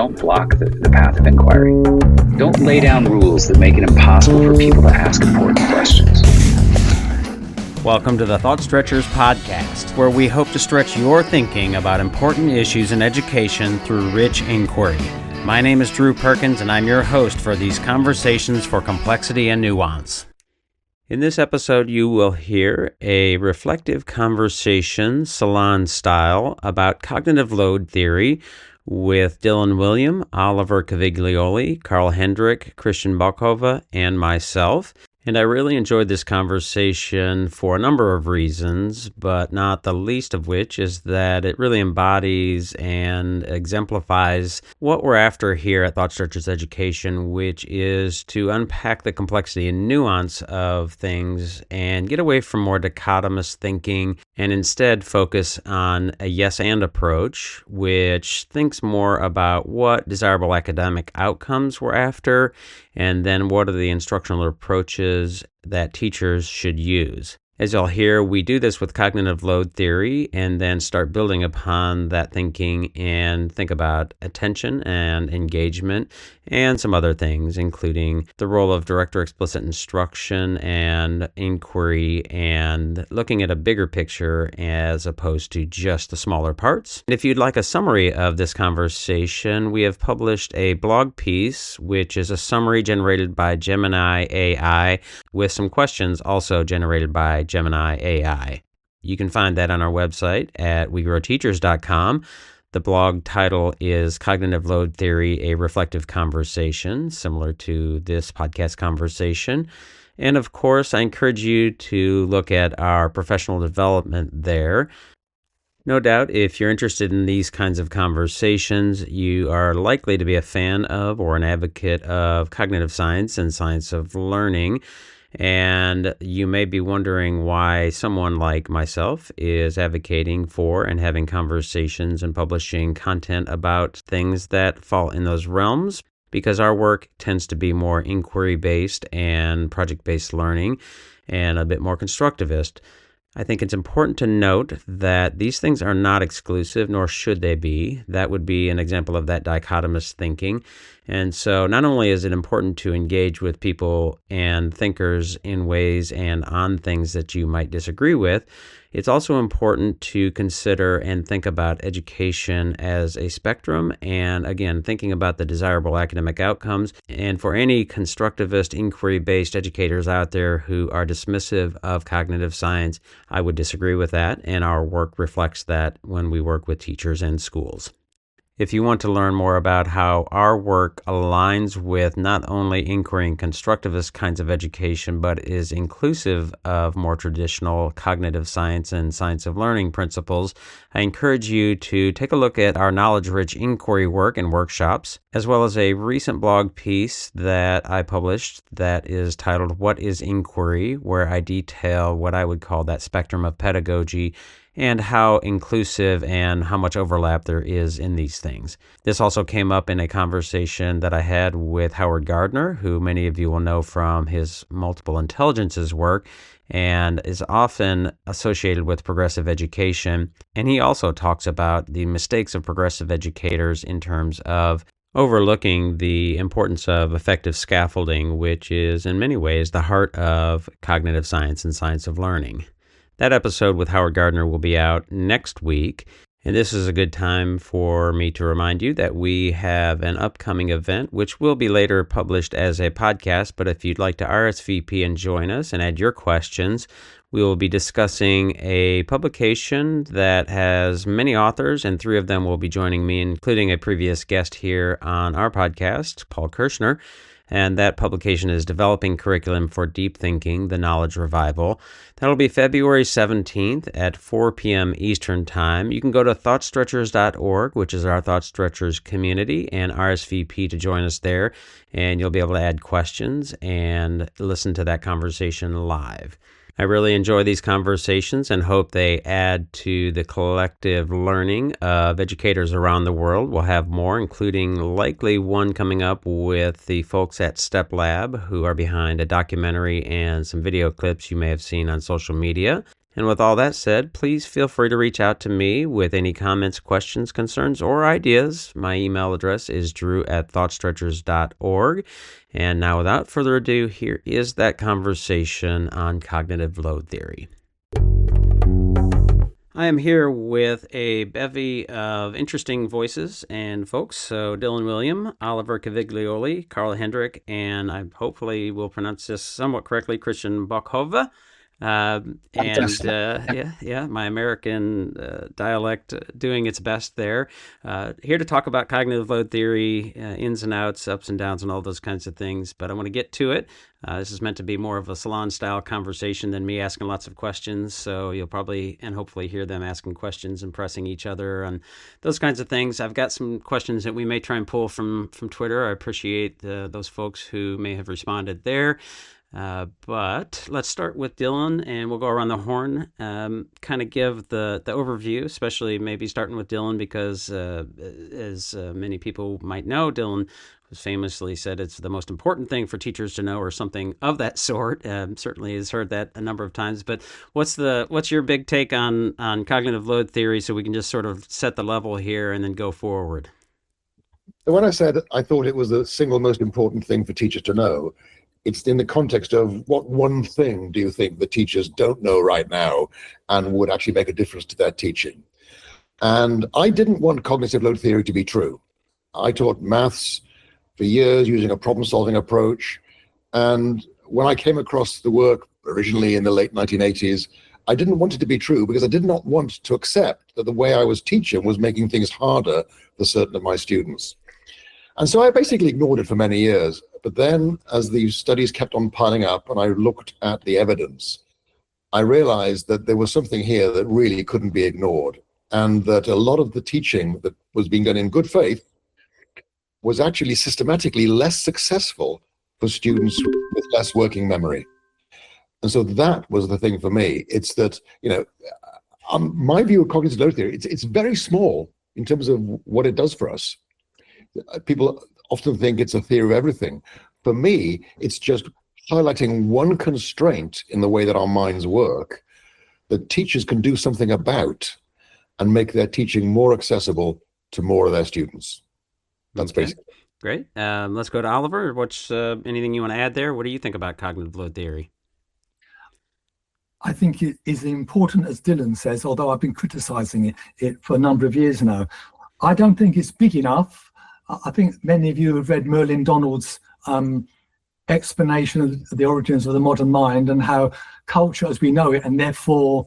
don't block the path of inquiry. Don't lay down rules that make it impossible for people to ask important questions. Welcome to the Thought Stretchers podcast, where we hope to stretch your thinking about important issues in education through rich inquiry. My name is Drew Perkins, and I'm your host for these conversations for complexity and nuance. In this episode, you will hear a reflective conversation, salon-style, about cognitive load theory with Dylan Wiliam, Oliver Caviglioli, Carl Hendrick, Christian Bokhove, and myself. And I really enjoyed this conversation for a number of reasons, but not the least of which is that it really embodies and exemplifies what we're after here at Thought Stretchers Education, which is to unpack the complexity and nuance of things and get away from more dichotomous thinking and instead focus on a yes and approach, which thinks more about what desirable academic outcomes we're after and then what are the instructional approaches that teachers should use. As you'll hear, we do this with cognitive load theory and then start building upon that thinking and think about attention and engagement and some other things, including the role of direct or explicit instruction and inquiry and looking at a bigger picture as opposed to just the smaller parts. If you'd like a summary of this conversation, we have published a blog piece, which is a summary generated by Gemini AI with some questions also generated by Gemini AI. You can find that on our website at wegrowteachers.com. The blog title is Cognitive Load Theory, a Reflective Conversation, similar to this podcast conversation. And of course, I encourage you to look at our professional development there. No doubt, if you're interested in these kinds of conversations, you are likely to be a fan of or an advocate of cognitive science and science of learning. And you may be wondering why someone like myself is advocating for and having conversations and publishing content about things that fall in those realms, because our work tends to be more inquiry-based and project-based learning and a bit more constructivist. I think it's important to note that these things are not exclusive, nor should they be. That would be an example of that dichotomous thinking. And so not only is it important to engage with people and thinkers in ways and on things that you might disagree with, it's also important to consider and think about education as a spectrum, and again, thinking about the desirable academic outcomes. And for any constructivist, inquiry-based educators out there who are dismissive of cognitive science, I would disagree with that, and our work reflects that when we work with teachers and schools. If you want to learn more about how our work aligns with not only inquiry and constructivist kinds of education, but is inclusive of more traditional cognitive science and science of learning principles, I encourage you to take a look at our knowledge-rich inquiry work and workshops, as well as a recent blog piece that I published that is titled What is Inquiry?, where I detail what I would call that spectrum of pedagogy and how inclusive and how much overlap there is in these things. This also came up in a conversation that I had with Howard Gardner, who many of you will know from his multiple intelligences work and is often associated with progressive education. And he also talks about the mistakes of progressive educators in terms of overlooking the importance of effective scaffolding, which is in many ways the heart of cognitive science and science of learning. That episode with Howard Gardner will be out next week, and this is a good time for me to remind you that we have an upcoming event, which will be later published as a podcast, but if you'd like to RSVP and join us and add your questions, we will be discussing a publication that has many authors, and 3 of them will be joining me, including a previous guest here on our podcast, Paul Kirshner. And that publication is Developing Curriculum for Deep Thinking, The Knowledge Revival. That'll be February 17th at 4 p.m. Eastern Time. You can go to thoughtstretchers.org, which is our Thought Stretchers community, and RSVP to join us there. And you'll be able to add questions and listen to that conversation live. I really enjoy these conversations and hope they add to the collective learning of educators around the world. We'll have more, including likely one coming up with the folks at Step Lab, who are behind a documentary and some video clips you may have seen on social media. And with all that said, please feel free to reach out to me with any comments, questions, concerns, or ideas. My email address is drew@thoughtstretchers.org. And now, without further ado, here is that conversation on cognitive load theory. I am here with a bevy of interesting voices and folks. So Dylan Wiliam, Oliver Caviglioli, Carl Hendrick, and I hopefully will pronounce this somewhat correctly, Christian Bokhove. My American dialect doing its best there. Here to talk about cognitive load theory, ins and outs, ups and downs, and all those kinds of things. But I want to get to it. This is meant to be more of a salon-style conversation than me asking lots of questions. So you'll probably and hopefully hear them asking questions and pressing each other and those kinds of things. I've got some questions that we may try and pull from Twitter. I appreciate those folks who may have responded there. But let's start with Dylan, and we'll go around the horn, kind of give the overview, especially maybe starting with Dylan, because as many people might know, Dylan was famously said it's the most important thing for teachers to know, or something of that sort. Certainly has heard that a number of times. But what's your big take on cognitive load theory, so we can just sort of set the level here and then go forward? When I said I thought it was the single most important thing for teachers to know, it's in the context of what one thing do you think the teachers don't know right now and would actually make a difference to their teaching? And I didn't want cognitive load theory to be true. I taught maths for years using a problem-solving approach. And when I came across the work originally in the late 1980s, I didn't want it to be true because I did not want to accept that the way I was teaching was making things harder for certain of my students. And so I basically ignored it for many years. But then as the studies kept on piling up and I looked at the evidence, I realized that there was something here that really couldn't be ignored, and that a lot of the teaching that was being done in good faith was actually systematically less successful for students with less working memory. And so that was the thing for me. It's that, my view of cognitive load theory, it's very small in terms of what it does for us. People often think it's a theory of everything. For me, it's just highlighting one constraint in the way that our minds work that teachers can do something about and make their teaching more accessible to more of their students. That's basically great. Let's go to Oliver. What's anything you want to add there? What do you think about cognitive load theory? I think it is important, as Dylan says, although I've been criticizing it for a number of years now. I don't think it's big enough. I think many of you have read Merlin Donald's explanation of the origins of the modern mind and how culture as we know it, and therefore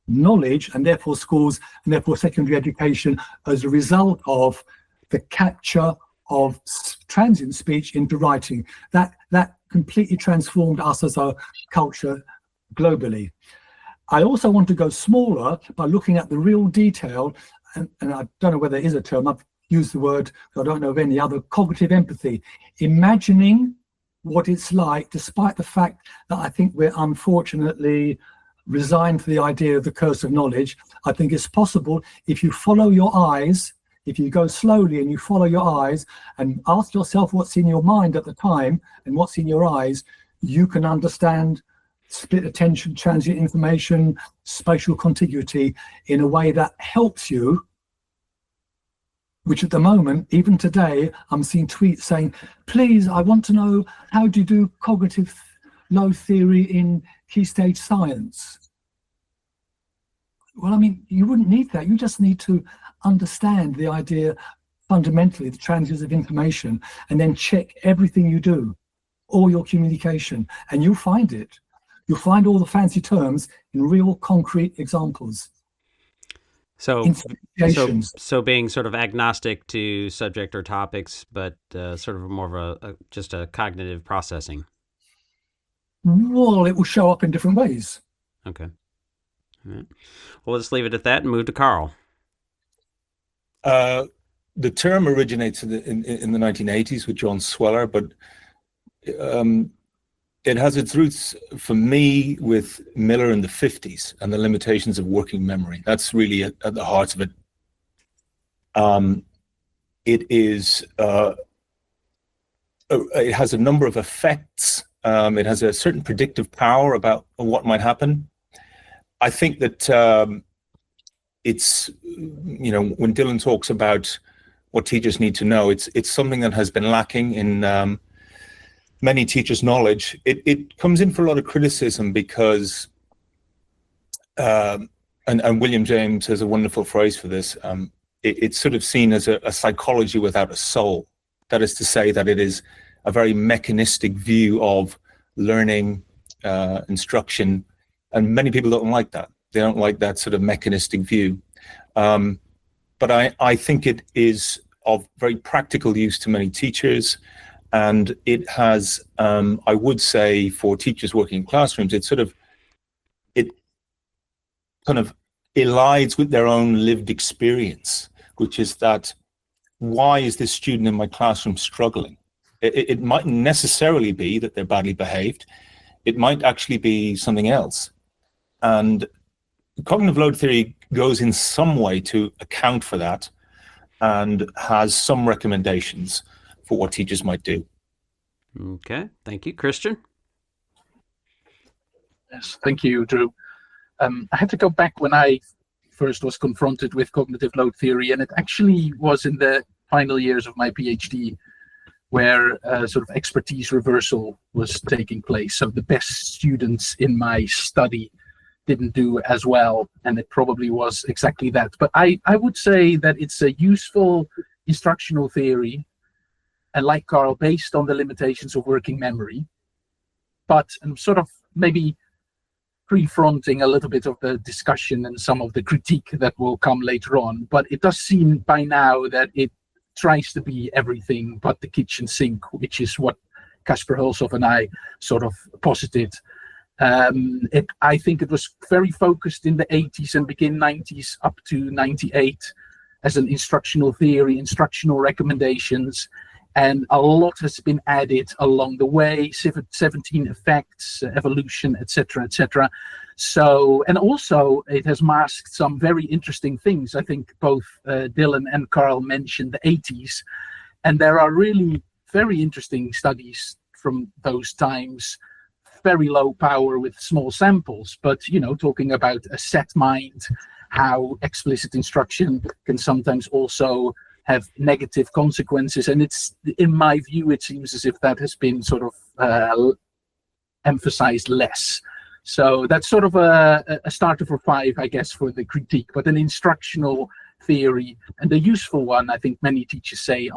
knowledge, and therefore schools, and therefore secondary education, as a result of the capture of transient speech into writing, that completely transformed us as a culture globally. I also want to go smaller by looking at the real detail, and I don't know whether there is a term, I've used the word, I don't know of any other, cognitive empathy, imagining what it's like, despite the fact that I think we're unfortunately resigned to the idea of the curse of knowledge. I think it's possible if you follow your eyes, if you go slowly and you follow your eyes and ask yourself what's in your mind at the time and what's in your eyes, you can understand split attention, transient information, spatial contiguity in a way that helps you, which at the moment, even today, I'm seeing tweets saying, please, I want to know, how do you do cognitive load theory in key stage science? Well, I mean, you wouldn't need that. You just need to understand the idea, fundamentally, the transients of information, and then check everything you do, all your communication, and you'll find it. You'll find all the fancy terms in real concrete examples. So being sort of agnostic to subject or topics, but sort of more of just a cognitive processing. Well, it will show up in different ways. Okay. All right. Well, let's leave it at that and move to Carl. The term originates in the 1980s with John Sweller, but it has its roots for me with Miller in the 50s and the limitations of working memory. That's really at the heart of it. It has a number of effects. It has a certain predictive power about what might happen. I think that it's, when Dylan talks about what teachers need to know, it's something that has been lacking in many teachers' knowledge. It comes in for a lot of criticism because, and William James has a wonderful phrase for this, it's sort of seen as a psychology without a soul. That is to say that it is a very mechanistic view of learning, instruction, and many people don't like that. They don't like that sort of mechanistic view. But I think it is of very practical use to many teachers, and it has, I would say, for teachers working in classrooms, it kind of elides with their own lived experience, which is that, why is this student in my classroom struggling? It mightn't necessarily be that they're badly behaved. It might actually be something else. And cognitive load theory goes in some way to account for that and has some recommendations for what teachers might do. Okay, thank you. Christian? Yes, thank you, Drew. I had to go back when I first was confronted with cognitive load theory, and it actually was in the final years of my PhD, where sort of expertise reversal was taking place. So the best students in my study didn't do as well, and it probably was exactly that. But I would say that it's a useful instructional theory, and like Carl, based on the limitations of working memory. But I'm sort of maybe pre-fronting a little bit of the discussion and some of the critique that will come later on. But it does seem by now that it tries to be everything but the kitchen sink, which is what Kasper Hulshoff and I sort of posited. I think it was very focused in the 80s and begin 90s up to 98 as an instructional theory, instructional recommendations, and a lot has been added along the way, 17 effects, evolution, etc., etc. So, and also it has masked some very interesting things. I think both Dylan and Carl mentioned the 80s, and there are really very interesting studies from those times, very low power with small samples, but, talking about a set mind, how explicit instruction can sometimes also have negative consequences. And it's, in my view, it seems as if that has been sort of emphasized less. So that's sort of a starter for 5, I guess, for the critique, but an instructional theory and a useful one. I think many teachers say,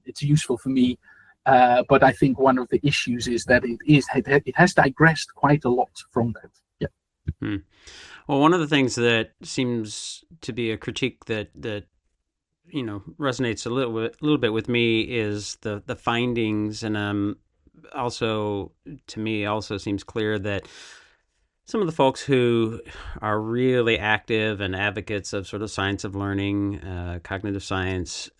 it's useful for me. But I think one of the issues is that it has digressed quite a lot from that. Yeah. Mm-hmm. Well, one of the things that seems to be a critique that resonates a little bit with me is the findings, and also to me also seems clear that some of the folks who are really active and advocates of sort of science of learning, cognitive science,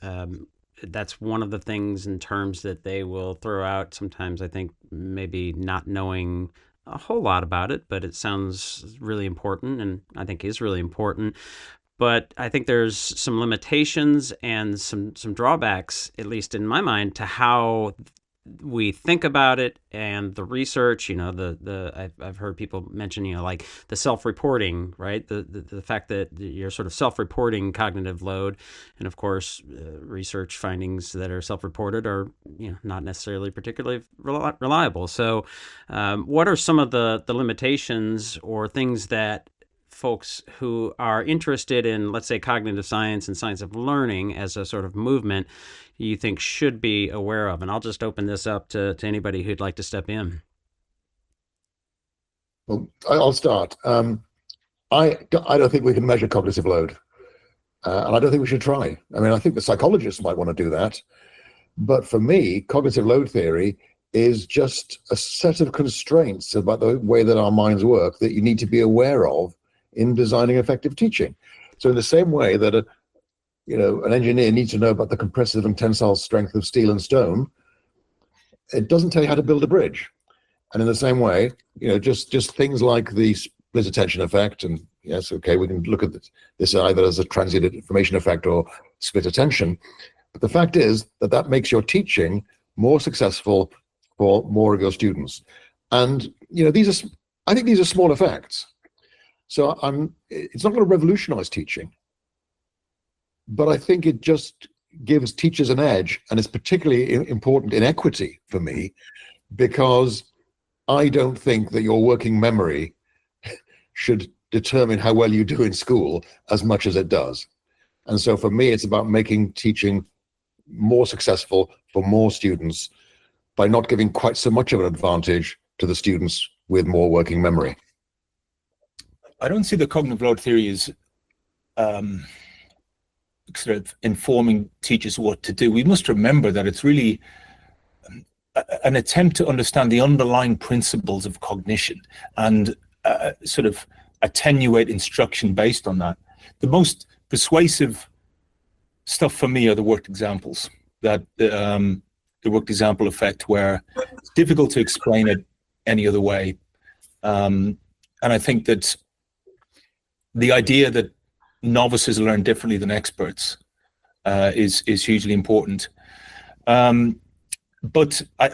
that's one of the things in terms that they will throw out sometimes, I think, maybe not knowing a whole lot about it, but it sounds really important, and I think is really important. But I think there's some limitations and some drawbacks, at least in my mind, to how we think about it and the research. I've heard people mention, like the self-reporting, right? The fact that you're sort of self-reporting cognitive load, and of course, research findings that are self-reported are not necessarily particularly reliable. So, what are some of the limitations or things that folks who are interested in, let's say, cognitive science and science of learning as a sort of movement, you think should be aware of? And I'll just open this up to anybody who'd like to step in. Well, I'll start. I don't think we can measure cognitive load, and I don't think we should try. I mean, I think the psychologists might want to do that, but for me, cognitive load theory is just a set of constraints about the way that our minds work that you need to be aware of in designing effective teaching. So in the same way that an engineer needs to know about the compressive and tensile strength of steel and stone, it doesn't tell you how to build a bridge. And in the same way, just things like the split attention effect, and yes, okay, we can look at this either as a transient information effect or split attention. But the fact is that makes your teaching more successful for more of your students. And I think these are small effects. So it's not going to revolutionize teaching, but I think it just gives teachers an edge, and it's particularly important in equity for me, because I don't think that your working memory should determine how well you do in school as much as it does. And so for me, it's about making teaching more successful for more students by not giving quite so much of an advantage to the students with more working memory. I don't see the cognitive load theory as sort of informing teachers what to do. We must remember that it's really an attempt to understand the underlying principles of cognition and sort of attenuate instruction based on that. The most persuasive stuff for me are the worked examples, that the worked example effect, where it's difficult to explain it any other way. And I think that the idea that novices learn differently than experts is hugely important. But I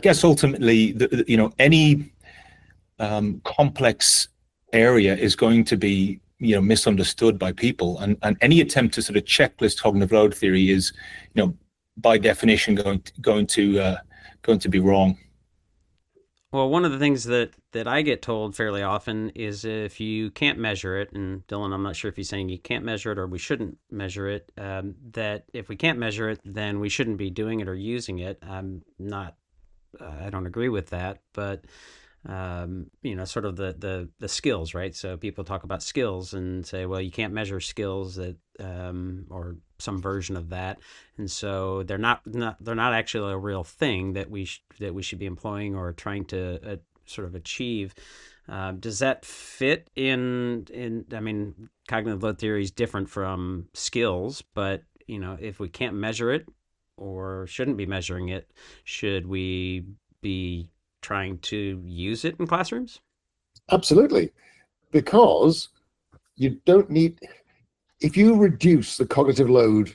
guess ultimately, any complex area is going to be misunderstood by people, and any attempt to sort of checklist cognitive load theory is, by definition, going to be wrong. Well, one of the things that I get told fairly often is if you can't measure it, and Dylan, I'm not sure if he's saying you can't measure it or we shouldn't measure it, that if we can't measure it, then we shouldn't be doing it or using it. I don't agree with that, but sort of the skills, right? So people talk about skills and say, well, you can't measure skills that, or some version of that, and so they're not actually a real thing that we should be employing or trying to sort of achieve. Does that fit in? I mean, cognitive load theory is different from skills, but if we can't measure it or shouldn't be measuring it, should we be trying to use it in classrooms? Absolutely, because you don't need, if you reduce the cognitive load,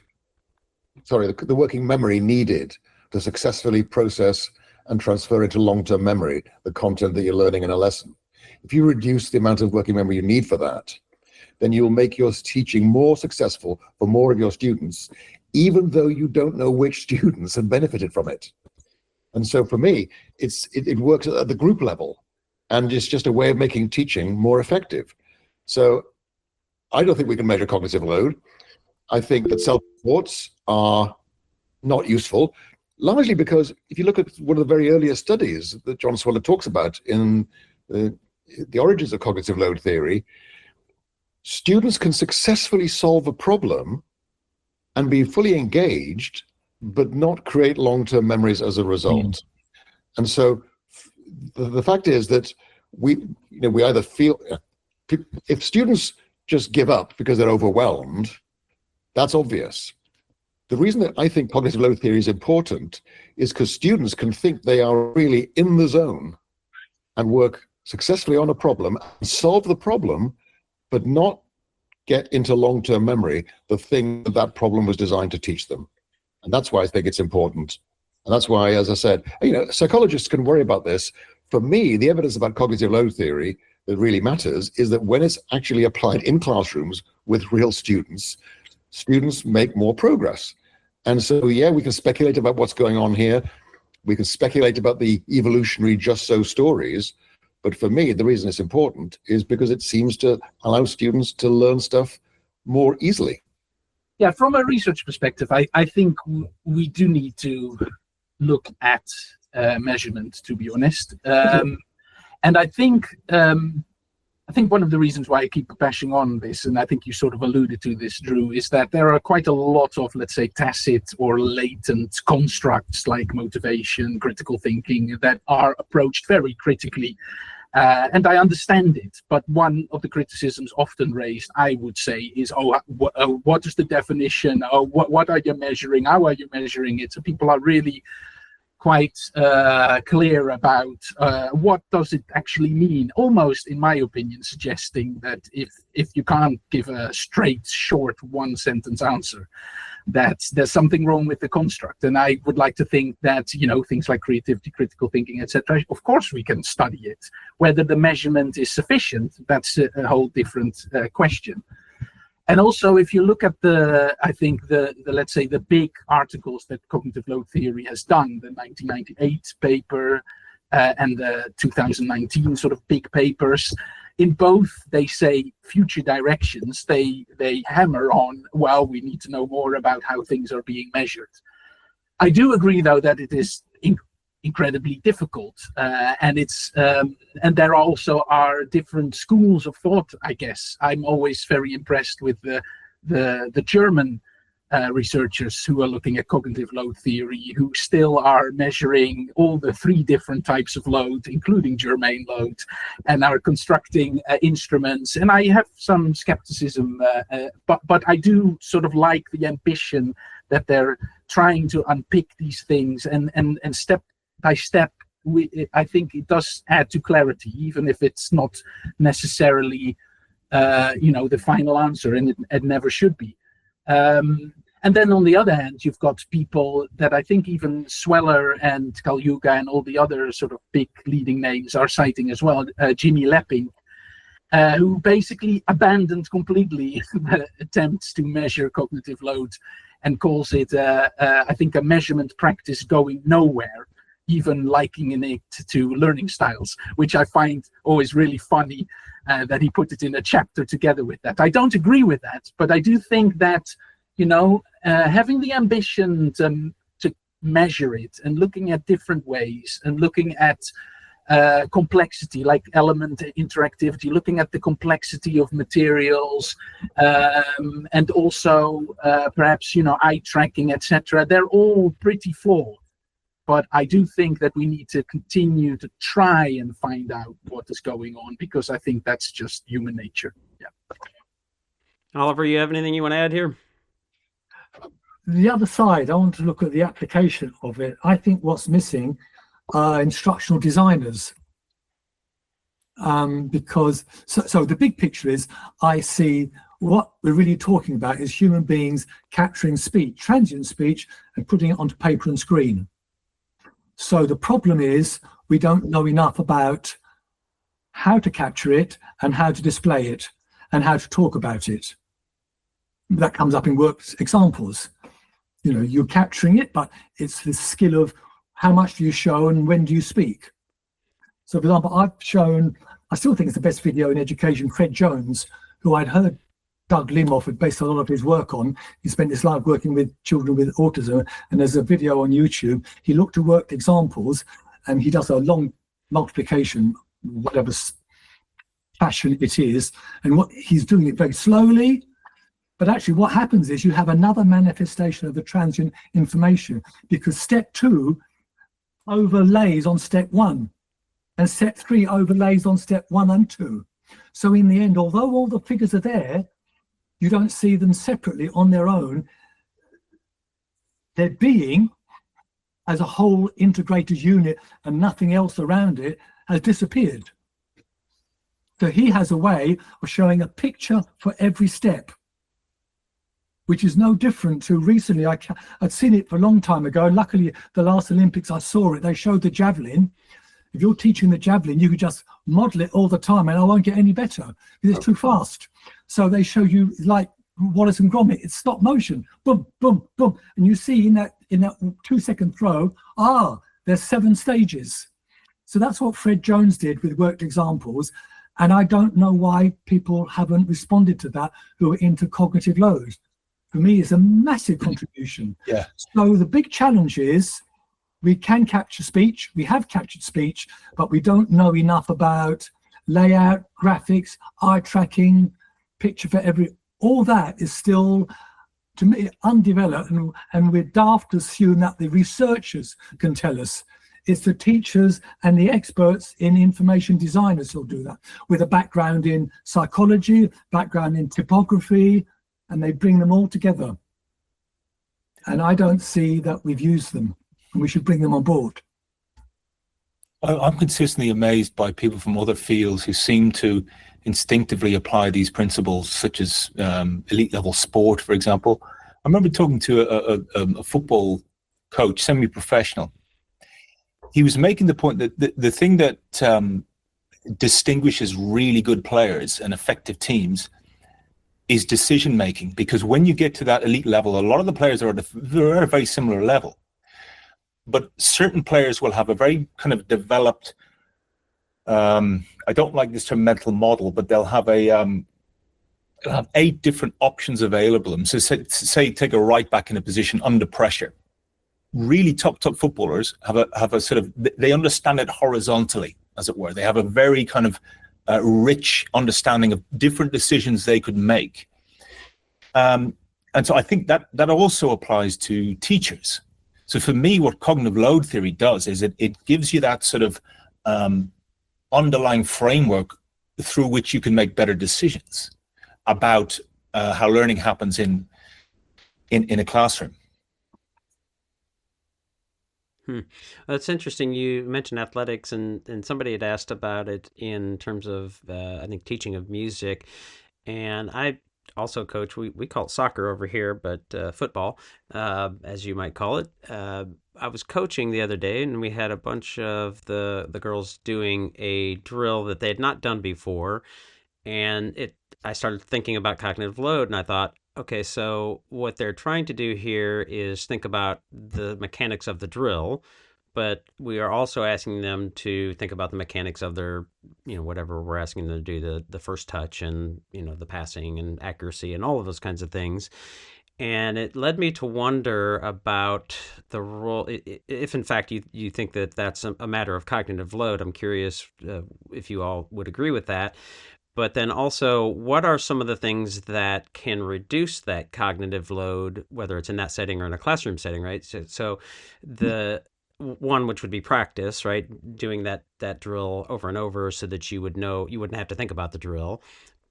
the working memory needed to successfully process and transfer into long-term memory the content that you're learning in a lesson. If you reduce the amount of working memory you need for that, then you'll make your teaching more successful for more of your students, even though you don't know which students have benefited from it. And so for me, it works at the group level, and it's just a way of making teaching more effective. So I don't think we can measure cognitive load. I think that self-reports are not useful, largely because if you look at one of the very earliest studies that John Sweller talks about in the origins of cognitive load theory, students can successfully solve a problem and be fully engaged, but not create long-term memories as a result. And so the fact is that we either feel, if students just give up because they're overwhelmed, that's obvious. The reason that I think cognitive load theory is important is because students can think they are really in the zone and work successfully on a problem and solve the problem, but not get into long-term memory the thing that problem was designed to teach them. And that's why I think it's important. And that's why, as I said, psychologists can worry about this. For me, the evidence about cognitive load theory that really matters is that when it's actually applied in classrooms with real students, students make more progress. And so, we can speculate about what's going on here. We can speculate about the evolutionary just so stories. But for me, the reason it's important is because it seems to allow students to learn stuff more easily. Yeah, from a research perspective, I think we do need to look at measurement, to be honest. And I think one of the reasons why I keep bashing on this, and I think you sort of alluded to this, Drew, is that there are quite a lot of, let's say, tacit or latent constructs like motivation, critical thinking, that are approached very critically. And I understand it, but one of the criticisms often raised, I would say, is, what is the definition? What are you measuring? How are you measuring it? So people are really quite clear about what does it actually mean, almost, in my opinion, suggesting that if you can't give a straight, short, one-sentence answer, that there's something wrong with the construct. And I would like to think that, things like creativity, critical thinking, etc., of course we can study it. Whether the measurement is sufficient, that's a whole different question. And also, if you look at I think the let's say the big articles that cognitive load theory has done, the 1998 paper and the 2019 sort of big papers, in both they say future directions. They hammer on, well, we need to know more about how things are being measured. I do agree, though, that it is incredibly difficult, and there also are different schools of thought. I guess I'm always very impressed with the German researchers who are looking at cognitive load theory, who still are measuring all the 3 different types of load, including germane load, and are constructing instruments. And I have some skepticism, but I do sort of like the ambition that they're trying to unpick these things, and step by step, I think it does add to clarity, even if it's not necessarily, the final answer, and it never should be. And then on the other hand, you've got people that I think even Sweller and Kalyuga and all the other sort of big leading names are citing as well, Jimmy Lepping, who basically abandoned completely the attempts to measure cognitive load and calls it, I think, a measurement practice going nowhere, even likening it to learning styles, which I find always really funny that he put it in a chapter together with that. I don't agree with that, but I do think that, having the ambition to measure it and looking at different ways and looking at complexity, like element interactivity, looking at the complexity of materials, and also perhaps, eye tracking, etc., they're all pretty flawed. But I do think that we need to continue to try and find out what is going on, because I think that's just human nature. Yeah. Oliver, you have anything you want to add here? The other side, I want to look at the application of it. I think what's missing are instructional designers. Because the big picture is, I see what we're really talking about is human beings capturing speech, transient speech, and putting it onto paper and screen. So the problem is we don't know enough about how to capture it and how to display it and how to talk about it. That comes up in work examples. You're capturing it, but it's the skill of how much do you show and when do you speak. So, for example, I still think it's the best video in education, Fred Jones, who I'd heard Doug Limoff had based a lot of his work on. He spent his life working with children with autism, and there's a video on YouTube. He looked at worked examples, and he does a long multiplication, whatever fashion it is, and what he's doing it very slowly. But actually what happens is you have another manifestation of the transient information, because step 2 overlays on step 1, and step 3 overlays on step 1 and 2. So in the end, although all the figures are there, you don't see them separately on their own. Their being as a whole integrated unit and nothing else around it has disappeared. So he has a way of showing a picture for every step, which is no different to recently. I'd seen it for a long time ago, and luckily the last Olympics I saw it. They showed the javelin. If you're teaching the javelin, you could just model it all the time and I won't get any better because it's too fast. So they show you, like Wallace and Gromit, it's stop motion, boom, boom, boom. And you see in that 2-second throw, there's 7 stages. So that's what Fred Jones did with worked examples. And I don't know why people haven't responded to that who are into cognitive load. For me, it's a massive contribution. Yeah. So the big challenge is, we can capture speech, we have captured speech, but we don't know enough about layout, graphics, eye tracking, picture for every, all that is still, to me, undeveloped, and we're daft to assume that the researchers can tell us. It's the teachers and the experts in information designers who'll do that, with a background in psychology, background in typography, and they bring them all together. And I don't see that we've used them. and we should bring them on board. I'm consistently amazed by people from other fields who seem to instinctively apply these principles, such as elite level sport, for example. I remember talking to a football coach, semi-professional. He was making the point that the thing that distinguishes really good players and effective teams is decision making, because when you get to that elite level, a lot of the players are they're at a very similar level. But certain players will have a very kind of developed, I don't like this term mental model, but they'll have 8 different options available. And so say take a right back in a position under pressure. Really top footballers have a sort of, they understand it horizontally, as it were. They have a very kind of rich understanding of different decisions they could make. And so I think that also applies to teachers. So for me, what cognitive load theory does is it gives you that sort of underlying framework through which you can make better decisions about how learning happens in a classroom. That's interesting. You mentioned athletics, and somebody had asked about it in terms of, I think, teaching of music. And I also coach, we call it soccer over here, but football, as you might call it. I was coaching the other day, and we had a bunch of the girls doing a drill that they had not done before. And I started thinking about cognitive load, and I thought, okay, so what they're trying to do here is think about the mechanics of the drill, but we are also asking them to think about the mechanics of their, whatever we're asking them to do, the first touch and, the passing and accuracy and all of those kinds of things. And it led me to wonder about the role, if in fact you think that that's a matter of cognitive load. I'm curious if you all would agree with that. But then also, what are some of the things that can reduce that cognitive load, whether it's in that setting or in a classroom setting, right? So the one, which would be practice, right? Doing that drill over and over so that you would know, you wouldn't have to think about the drill.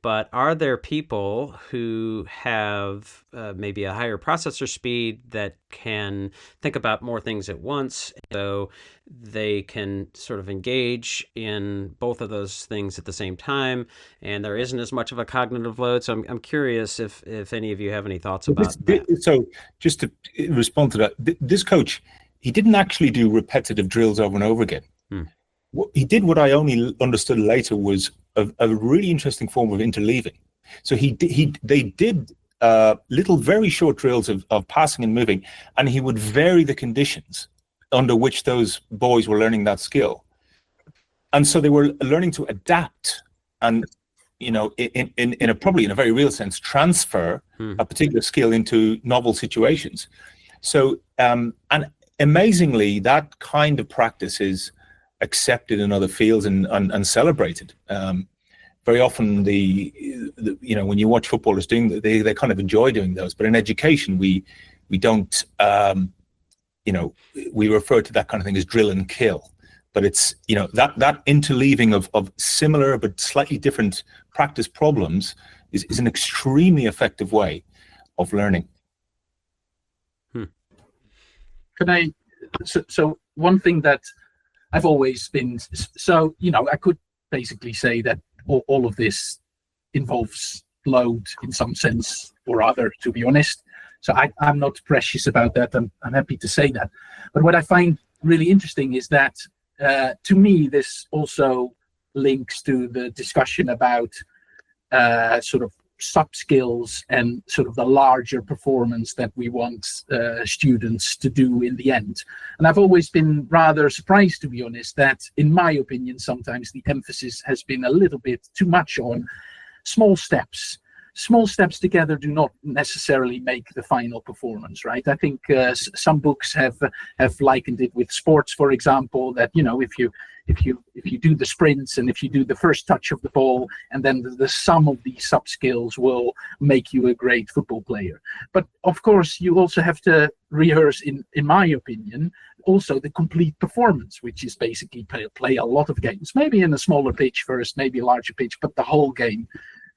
But are there people who have maybe a higher processor speed that can think about more things at once, so they can sort of engage in both of those things at the same time, and there isn't as much of a cognitive load? So I'm curious if any of you have any thoughts about that. So just to respond to that, this coach, he didn't actually do repetitive drills over and over again. He did what I only understood later was a really interesting form of interleaving. So they did little very short drills of passing and moving, and he would vary the conditions under which those boys were learning that skill. And so they were learning to adapt and, in a very real sense, transfer a particular skill into novel situations. So, and amazingly, that kind of practice is accepted in other fields and celebrated. Very often when you watch footballers doing, they kind of enjoy doing those. But in education, we don't, we refer to that kind of thing as drill and kill. But it's, that interleaving of similar but slightly different practice problems is an extremely effective way of learning. So one thing that I've always been, I could basically say that all of this involves load in some sense or other, to be honest. So I'm not precious about that. I'm happy to say that. But what I find really interesting is that, to me, this also links to the discussion about sort of sub-skills and sort of the larger performance that we want students to do in the end. And I've always been rather surprised, to be honest, that in my opinion, sometimes the emphasis has been a little bit too much on small steps. Small steps together do not necessarily make the final performance, right? I think some books have likened it with sports, for example, that, if you do the sprints and if you do the first touch of the ball, and then the sum of these sub skills will make you a great football player. But of course, you also have to rehearse, in my opinion, also the complete performance, which is basically play a lot of games, maybe in a smaller pitch first, maybe a larger pitch, but the whole game.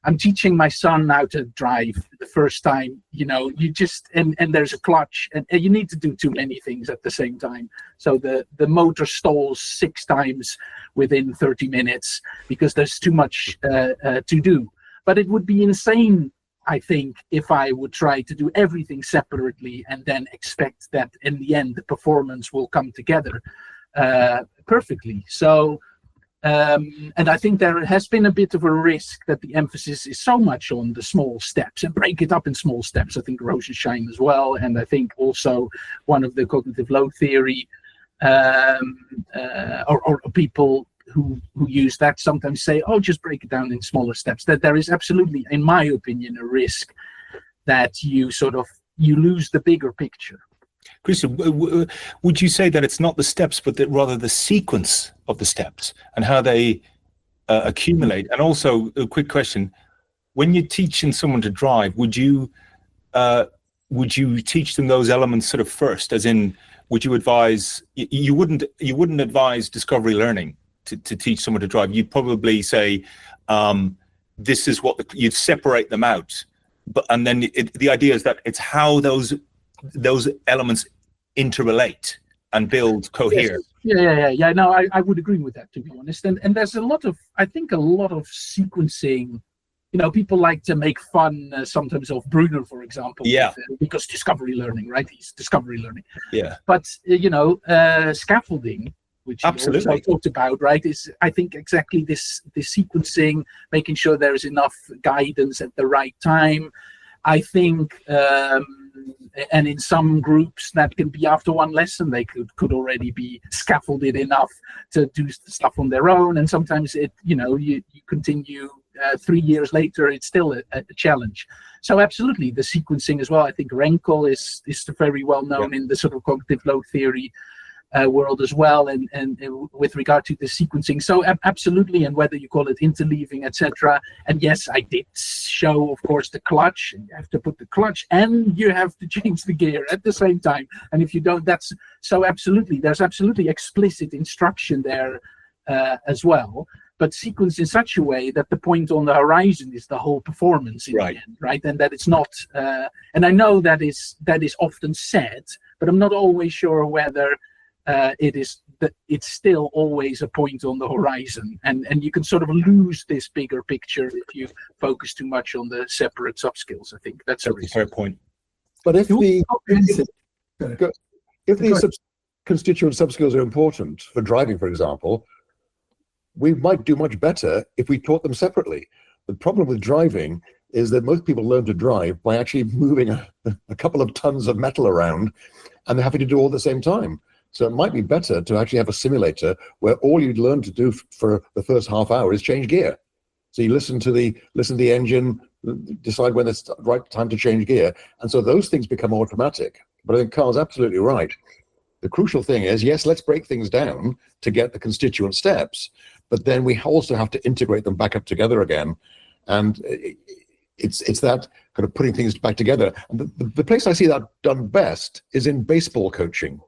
I'm teaching my son how to drive the first time, you just, and there's a clutch, and you need to do too many things at the same time. So the motor stalls 6 times within 30 minutes because there's too much to do. But it would be insane, I think, if I would try to do everything separately and then expect that in the end the performance will come together perfectly. So, and I think there has been a bit of a risk that the emphasis is so much on the small steps and break it up in small steps. I think Rosenshine as well, and I think also one of the cognitive load theory or people who use that sometimes say, oh, just break it down in smaller steps. That there is absolutely, in my opinion, a risk that you lose the bigger picture. Christian, would you say that it's not the steps, but that rather the sequence of the steps and how they accumulate? And also, a quick question: when you're teaching someone to drive, would you teach them those elements sort of first? As in, would you advise? You wouldn't advise discovery learning to teach someone to drive. You'd probably say, this is what you'd separate them out, and then the idea is that it's how those elements interrelate and build cohere. Yes. Yeah. No, I would agree with that, to be honest. And there's a lot of sequencing. People like to make fun sometimes of Bruner, for example. Yeah. Because discovery learning, right? He's discovery learning. Yeah. But scaffolding, which you also talked about, right, is I think exactly this sequencing, making sure there is enough guidance at the right time. I think, and in some groups that can be after one lesson, they could already be scaffolded enough to do stuff on their own. And sometimes you continue 3 years later, it's still a challenge. So absolutely, the sequencing as well. I think Renkel is very well known in the sort of cognitive load theory world as well, and with regard to the sequencing. So absolutely, and whether you call it interleaving, etc. And yes, I did show, of course, the clutch, and you have to put the clutch and you have to change the gear at the same time. And if you don't, that's so absolutely, there's absolutely explicit instruction there as well. But sequence in such a way that the point on the horizon is the whole performance in the end, right? And that it's not. And I know that is often said, but I'm not always sure whether it's still always a point on the horizon, and you can sort of lose this bigger picture if you focus too much on the separate subskills. I think that's a fair point. But if the constituent subskills are important for driving, for example, we might do much better if we taught them separately. The problem with driving is that most people learn to drive by actually moving a couple of tons of metal around, and they're having to do all at the same time. So it might be better to actually have a simulator where all you'd learn to do for the first half hour is change gear. So you listen to the engine, decide when it's the right time to change gear. And so those things become automatic. But I think Carl's absolutely right. The crucial thing is, yes, let's break things down to get the constituent steps, but then we also have to integrate them back up together again. And it's that kind of putting things back together. And the place I see that done best is in baseball coaching,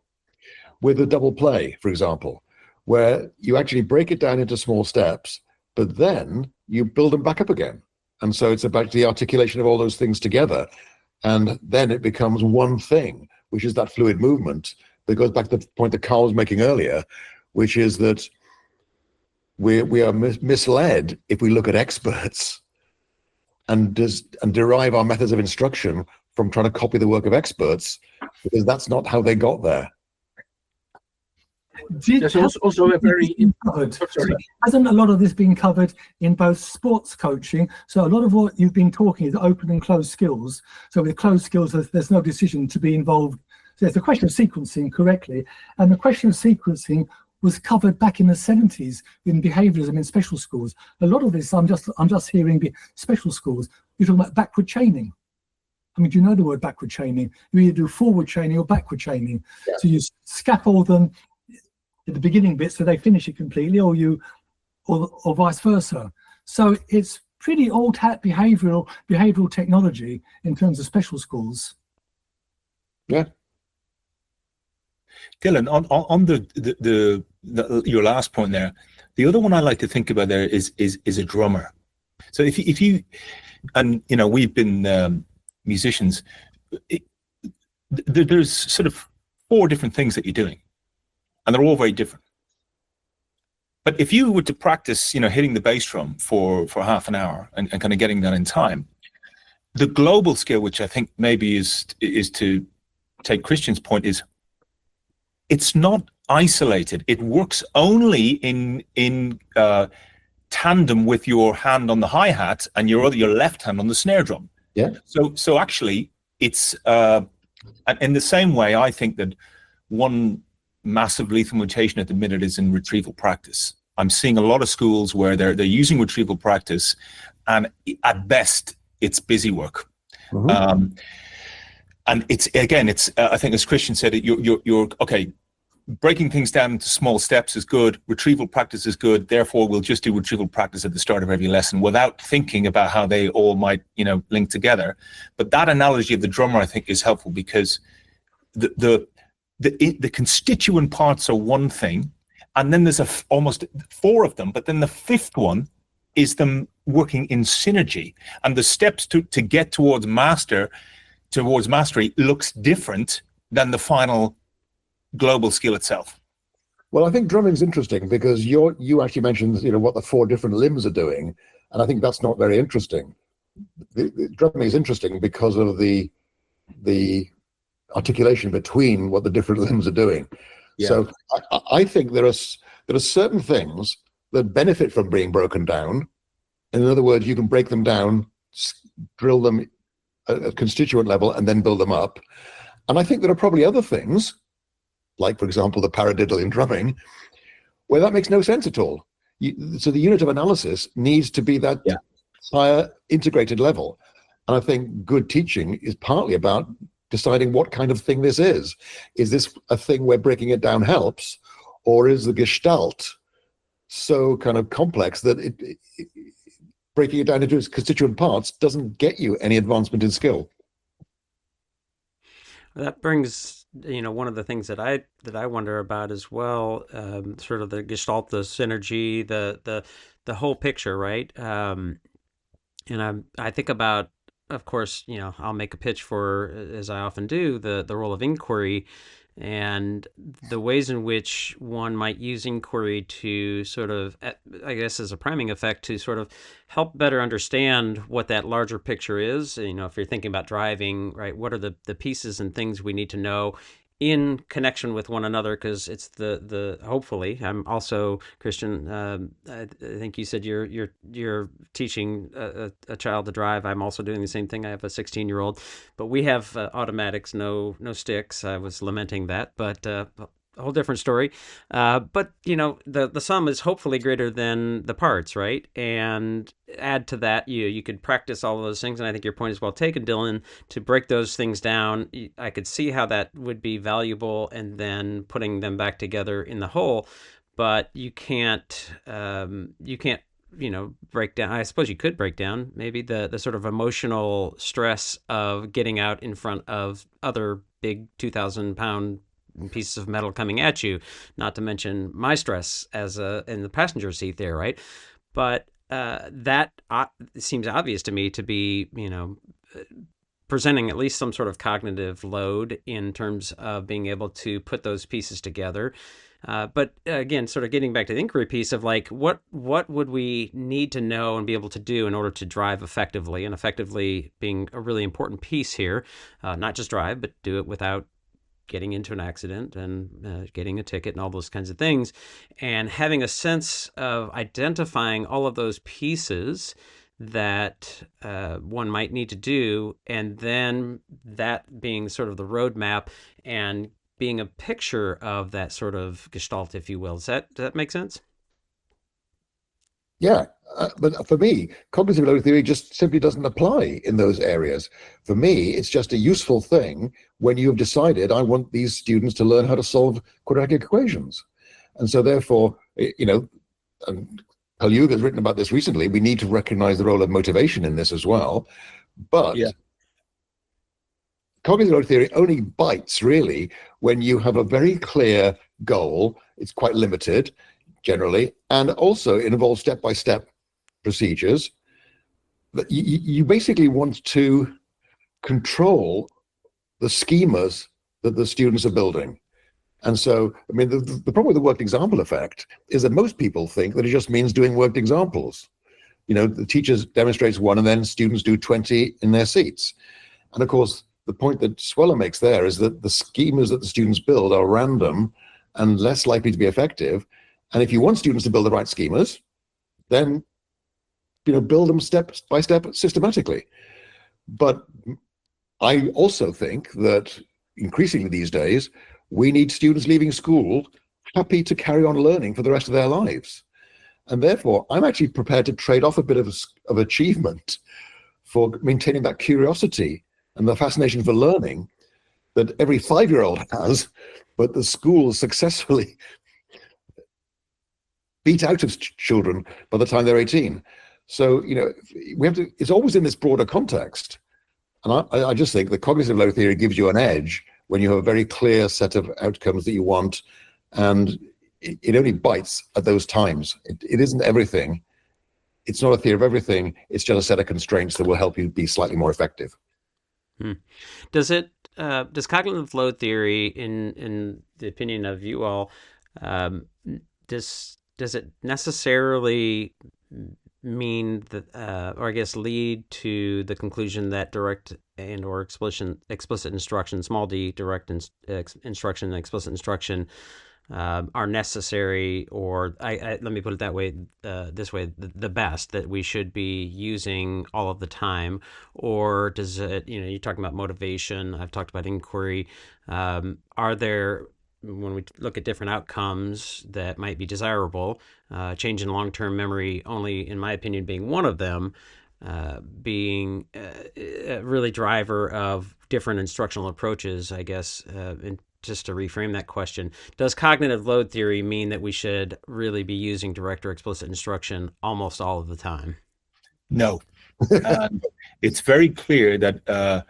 with a double play, for example, where you actually break it down into small steps, but then you build them back up again. And so it's about the articulation of all those things together. And then it becomes one thing, which is that fluid movement that goes back to the point that Carl was making earlier, which is that we are misled if we look at experts and derive our methods of instruction from trying to copy the work of experts, because that's not how they got there. There's also a very hasn't a lot of this been covered in both sports coaching? So a lot of what you've been talking is open and closed skills. So with closed skills, there's no decision to be involved. So there's the question of sequencing correctly, and the question of sequencing was covered back in the 70s in behaviourism in special schools. A lot of this, I'm just hearing special schools. You're talking about backward chaining. I mean, do you know the word backward chaining? You either do forward chaining or backward chaining. Yeah. So you scaffold them at the beginning bit so they finish it completely, or vice versa. So it's pretty old hat behavioural technology in terms of special schools. Yeah. Dylan, on the your last point there, the other one I like to think about there is a drummer. So if you and we've been musicians, there's sort of 4 different things that you're doing, and they're all very different. But if you were to practice, hitting the bass drum for half an hour and kind of getting that in time, the global skill, which I think maybe is to take Christian's point, is it's not isolated. It works only in tandem with your hand on the hi-hat and your left hand on the snare drum. Yeah. So actually, it's in the same way. I think that one massive lethal mutation at the minute is in retrieval practice. I'm seeing a lot of schools where they're using retrieval practice, and at best it's busy work. Mm-hmm. And it's I think, as Christian said, you're okay. Breaking things down into small steps is good. Retrieval practice is good. Therefore, we'll just do retrieval practice at the start of every lesson without thinking about how they all might, link together. But that analogy of the drummer, I think, is helpful, because the constituent parts are one thing, and then there's almost 4 of them. But then the 5th one is them working in synergy, and the steps to get towards mastery looks different than the final global skill itself. Well, I think drumming's interesting because you actually mentioned what the 4 different limbs are doing, and I think that's not very interesting. The drumming is interesting because of the articulation between what the different limbs are doing. Yeah. So I think there are certain things that benefit from being broken down. In other words, you can break them down, drill them at a constituent level, and then build them up. And I think there are probably other things, like, for example, the paradiddle in drumming, where that makes no sense at all. So the unit of analysis needs to be that higher integrated level. And I think good teaching is partly about deciding what kind of thing this is. Is this a thing where breaking it down helps, or is the gestalt so kind of complex that breaking it down into its constituent parts doesn't get you any advancement in skill? That brings, one of the things that I wonder about as well, sort of the gestalt, the synergy, the whole picture, right? And I think about, of course, I'll make a pitch for, as I often do, the role of inquiry and the ways in which one might use inquiry to sort of, I guess, as a priming effect, to sort of help better understand what that larger picture is. If you're thinking about driving, right, what are the pieces and things we need to know in connection with one another, because it's the hopefully. I'm also, Christian, I think you said you're teaching a child to drive. I'm also doing the same thing. I have a 16-year-old, but we have automatics, no sticks. I was lamenting that, but a whole different story. But the sum is hopefully greater than the parts, right? And add to that, you could practice all of those things, and I think your point is well taken, Dylan, to break those things down. I could see how that would be valuable, and then putting them back together in the whole. But you can't break down. I suppose you could break down maybe the sort of emotional stress of getting out in front of other big 2,000-pound pieces of metal coming at you, not to mention my stress as in the passenger seat there, right? But that seems obvious to me to be, presenting at least some sort of cognitive load in terms of being able to put those pieces together. But again, sort of getting back to the inquiry piece of like, what would we need to know and be able to do in order to drive effectively, and effectively being a really important piece here, not just drive, but do it without getting into an accident and getting a ticket and all those kinds of things, and having a sense of identifying all of those pieces that one might need to do, and then that being sort of the roadmap and being a picture of that sort of gestalt, if you will. Does that make sense? Yeah, but for me, cognitive load theory just simply doesn't apply in those areas. For me, it's just a useful thing when you've decided, I want these students to learn how to solve quadratic equations. And so therefore, and Paul has written about this recently, we need to recognize the role of motivation in this as well. But cognitive load theory only bites, really, when you have a very clear goal. It's quite limited, generally, and also it involves step-by-step procedures. that you basically want to control the schemas that the students are building. And so, I mean, the problem with the worked example effect is that most people think that it just means doing worked examples. You know, the teachers demonstrates one and then students do 20 in their seats. And of course, the point that Sweller makes there is that the schemas that the students build are random and less likely to be effective. And if you want students to build the right schemas, then, you know, build them step by step systematically. But I also think that increasingly these days, we need students leaving school happy to carry on learning for the rest of their lives. And therefore, I'm actually prepared to trade off a bit of achievement for maintaining that curiosity and the fascination for learning that every 5-year-old has, but the schools successfully beat out of children by the time they're 18. So, you know, we have to, it's always in this broader context. And I just think the cognitive load theory gives you an edge when you have a very clear set of outcomes that you want, and it only bites at those times. It isn't everything. It's not a theory of everything. It's just a set of constraints that will help you be slightly more effective. Does cognitive load theory, in the opinion of you all, does it necessarily mean that, or I guess lead to the conclusion that direct and or explicit instruction, small d, direct instruction and explicit instruction are necessary, or let me put it that way, this way, the best that we should be using all of the time? Or does it, you know, you're talking about motivation, I've talked about inquiry. Are there, when we look at different outcomes that might be desirable, change in long-term memory only, in my opinion, being one of them, being a really driver of different instructional approaches, I guess, and just to reframe that question, does cognitive load theory mean that we should really be using direct or explicit instruction almost all of the time? No. It's very clear that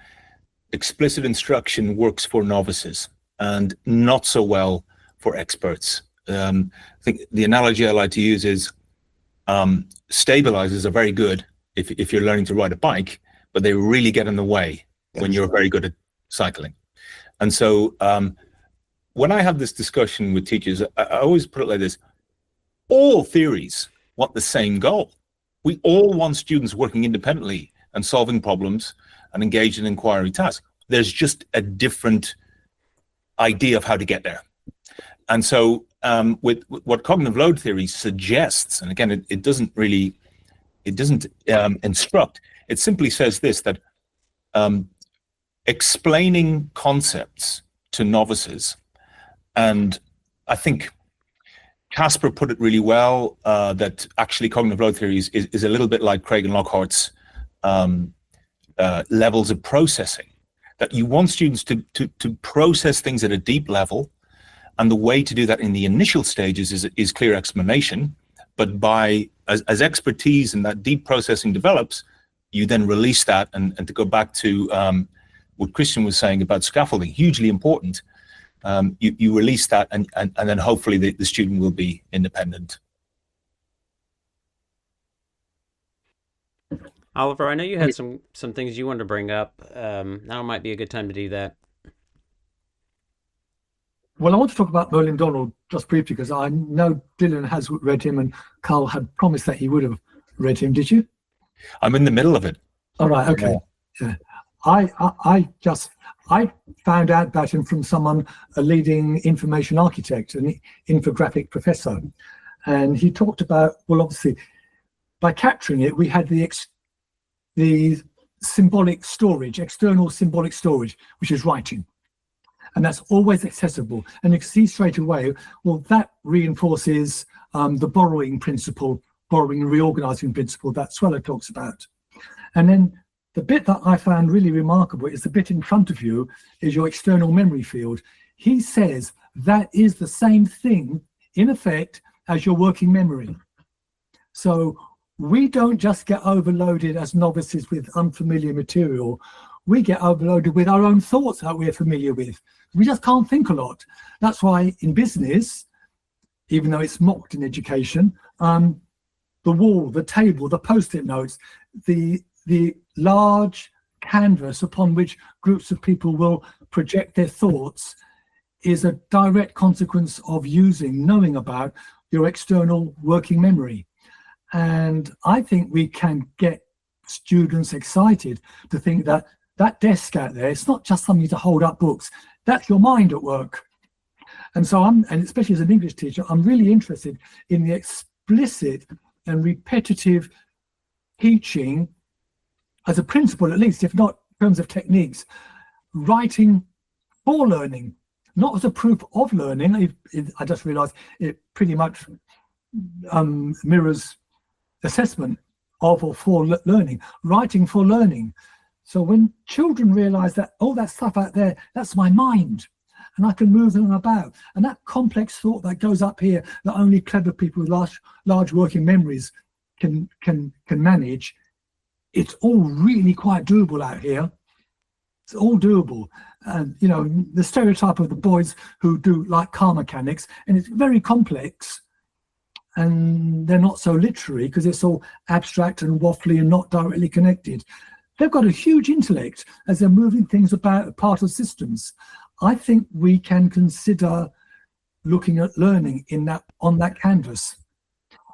explicit instruction works for novices and not so well for experts. I think the analogy I like to use is stabilizers are very good if you're learning to ride a bike, but they really get in the way when you're very good at cycling. And so when I have this discussion with teachers, I always put it like this: all theories want the same goal. We all want students working independently and solving problems and engaged in inquiry tasks. There's just a different idea of how to get there. And so with what cognitive load theory suggests, and again, it doesn't instruct, it simply says this, that explaining concepts to novices, and I think Casper put it really well, that actually cognitive load theory is a little bit like Craig and Lockhart's levels of processing, that you want students to process things at a deep level, and the way to do that in the initial stages is clear explanation, but as expertise and that deep processing develops, you then release that, and to go back to what Christian was saying about scaffolding, hugely important. You release that, and then hopefully the student will be independent. Oliver, I know you had some things you wanted to bring up. Now might be a good time to do that. Well, I want to talk about Merlin Donald just briefly, because I know Dylan has read him and Carl had promised that he would have read him. Did you? I'm in the middle of it. All right, okay. Yeah. I found out about him from someone, a leading information architect, an infographic professor, and he talked about, well, obviously, by capturing it, we had the symbolic storage, external symbolic storage, which is writing, and that's always accessible. And you can see straight away, well, that reinforces the borrowing principle, borrowing and reorganizing principle that Sweller talks about. And then the bit that I found really remarkable is the bit in front of you is your external memory field. He says that is the same thing, in effect, as your working memory. So we don't just get overloaded as novices with unfamiliar material. We get overloaded with our own thoughts that we're familiar with. We just can't think a lot. That's why in business, even though it's mocked in education, the wall, the table, the post-it notes, the the large canvas upon which groups of people will project their thoughts is a direct consequence of knowing about your external working memory. And I think we can get students excited to think that that desk out there, it's not just something to hold up books, that's your mind at work. And so and especially as an English teacher, I'm really interested in the explicit and repetitive teaching as a principle, at least, if not in terms of techniques, writing for learning, not as a proof of learning. I just realized it pretty much mirrors assessment of or for learning, writing for learning. So when children realize that, oh, that stuff out there, that's my mind, and I can move them about, and that complex thought that goes up here that only clever people with large working memories can manage, it's all really quite doable out here. It's all doable. And you know, the stereotype of the boys who do like car mechanics, and it's very complex, and they're not so literary because it's all abstract and waffly and not directly connected. They've got a huge intellect as they're moving things about, part of systems. I think we can consider looking at learning on that canvas.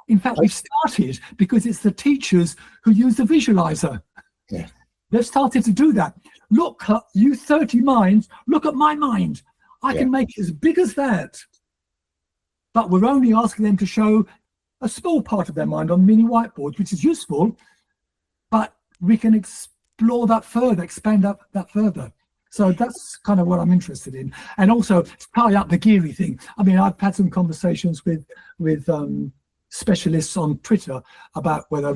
In fact, we've started because it's the teachers who use the visualizer. Yeah. They've started to do that. Look, you 30 minds, look at my mind. I can make it as big as that. But we're only asking them to show a small part of their mind on mini whiteboards, which is useful, but we can explore that further, expand that further. So that's kind of what I'm interested in. And also tie up the Geary thing. I mean, I've had some conversations with specialists on Twitter about whether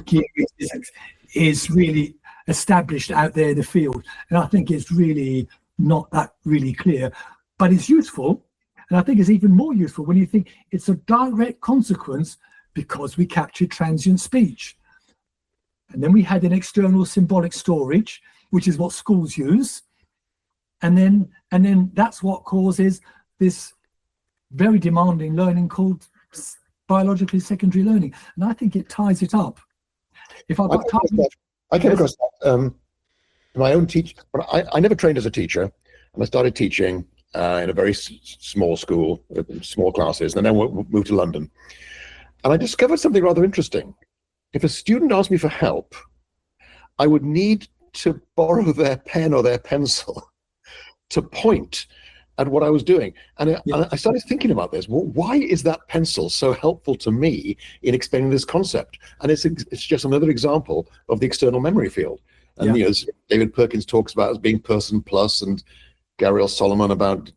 Geary is really established out there in the field. And I think it's really not that really clear, but it's useful. And I think it's even more useful when you think it's a direct consequence because we captured transient speech. And then we had an external symbolic storage, which is what schools use. And then that's what causes this very demanding learning called biologically secondary learning. And I think it ties it up. If I've got time. I came across that my own teacher, but I never trained as a teacher, and I started teaching in a very small school, small classes, and then moved to London. And I discovered something rather interesting. If a student asked me for help, I would need to borrow their pen or their pencil to point at what I was doing. And I started thinking about this. Well, why is that pencil so helpful to me in explaining this concept? And it's just another example of the external memory field. And you know, David Perkins talks about as being person plus, and Gabriel Solomon about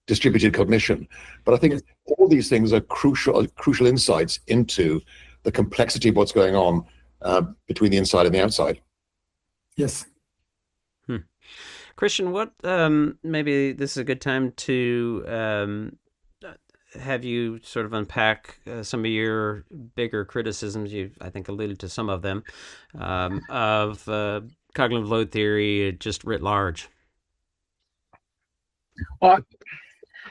distributed cognition. But I think all these things are crucial insights into the complexity of what's going on between the inside and the outside. Yes. Christian, what maybe this is a good time to have you sort of unpack some of your bigger criticisms. You, I think, alluded to some of them of cognitive load theory, just writ large.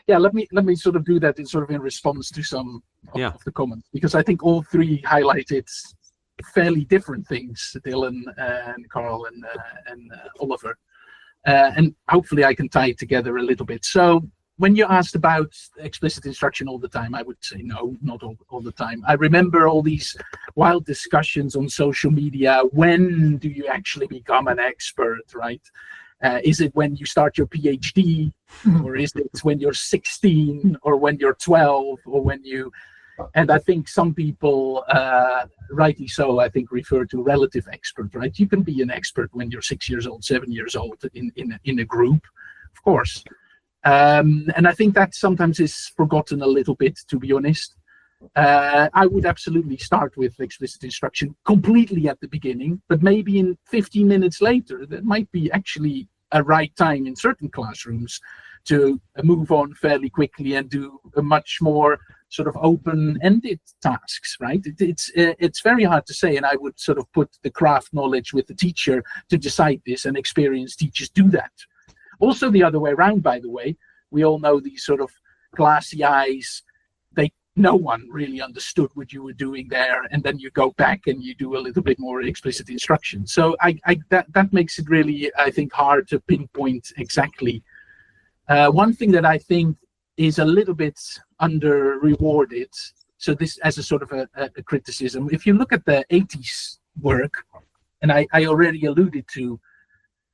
Yeah, let me sort of do that in response to some of the comments, because I think all three highlighted fairly different things, Dylan and Carl and Oliver. And hopefully I can tie it together a little bit. So when you asked about explicit instruction all the time, I would say no, not all the time. I remember all these wild discussions on social media. When do you actually become an expert, right? Is it when you start your PhD, or is it when you're 16, or when you're 12, or when you... And I think some people, rightly so, I think refer to relative expert, right? You can be an expert when you're 6 years old, 7 years old in a group, of course. And I think that sometimes is forgotten a little bit, to be honest. I would absolutely start with explicit instruction completely at the beginning, but maybe in 15 minutes later, that might be actually a right time in certain classrooms to move on fairly quickly and do a much more sort of open-ended tasks, right? It's very hard to say, and I would sort of put the craft knowledge with the teacher to decide this, and experienced teachers do that. Also the other way around, by the way, we all know these sort of glassy eyes, they no one really understood what you were doing there, and then you go back and you do a little bit more explicit instruction. So that makes it really, I think, hard to pinpoint exactly. One thing that I think is a little bit under rewarded, so this as a sort of a criticism, if you look at the 80s work, and I already alluded to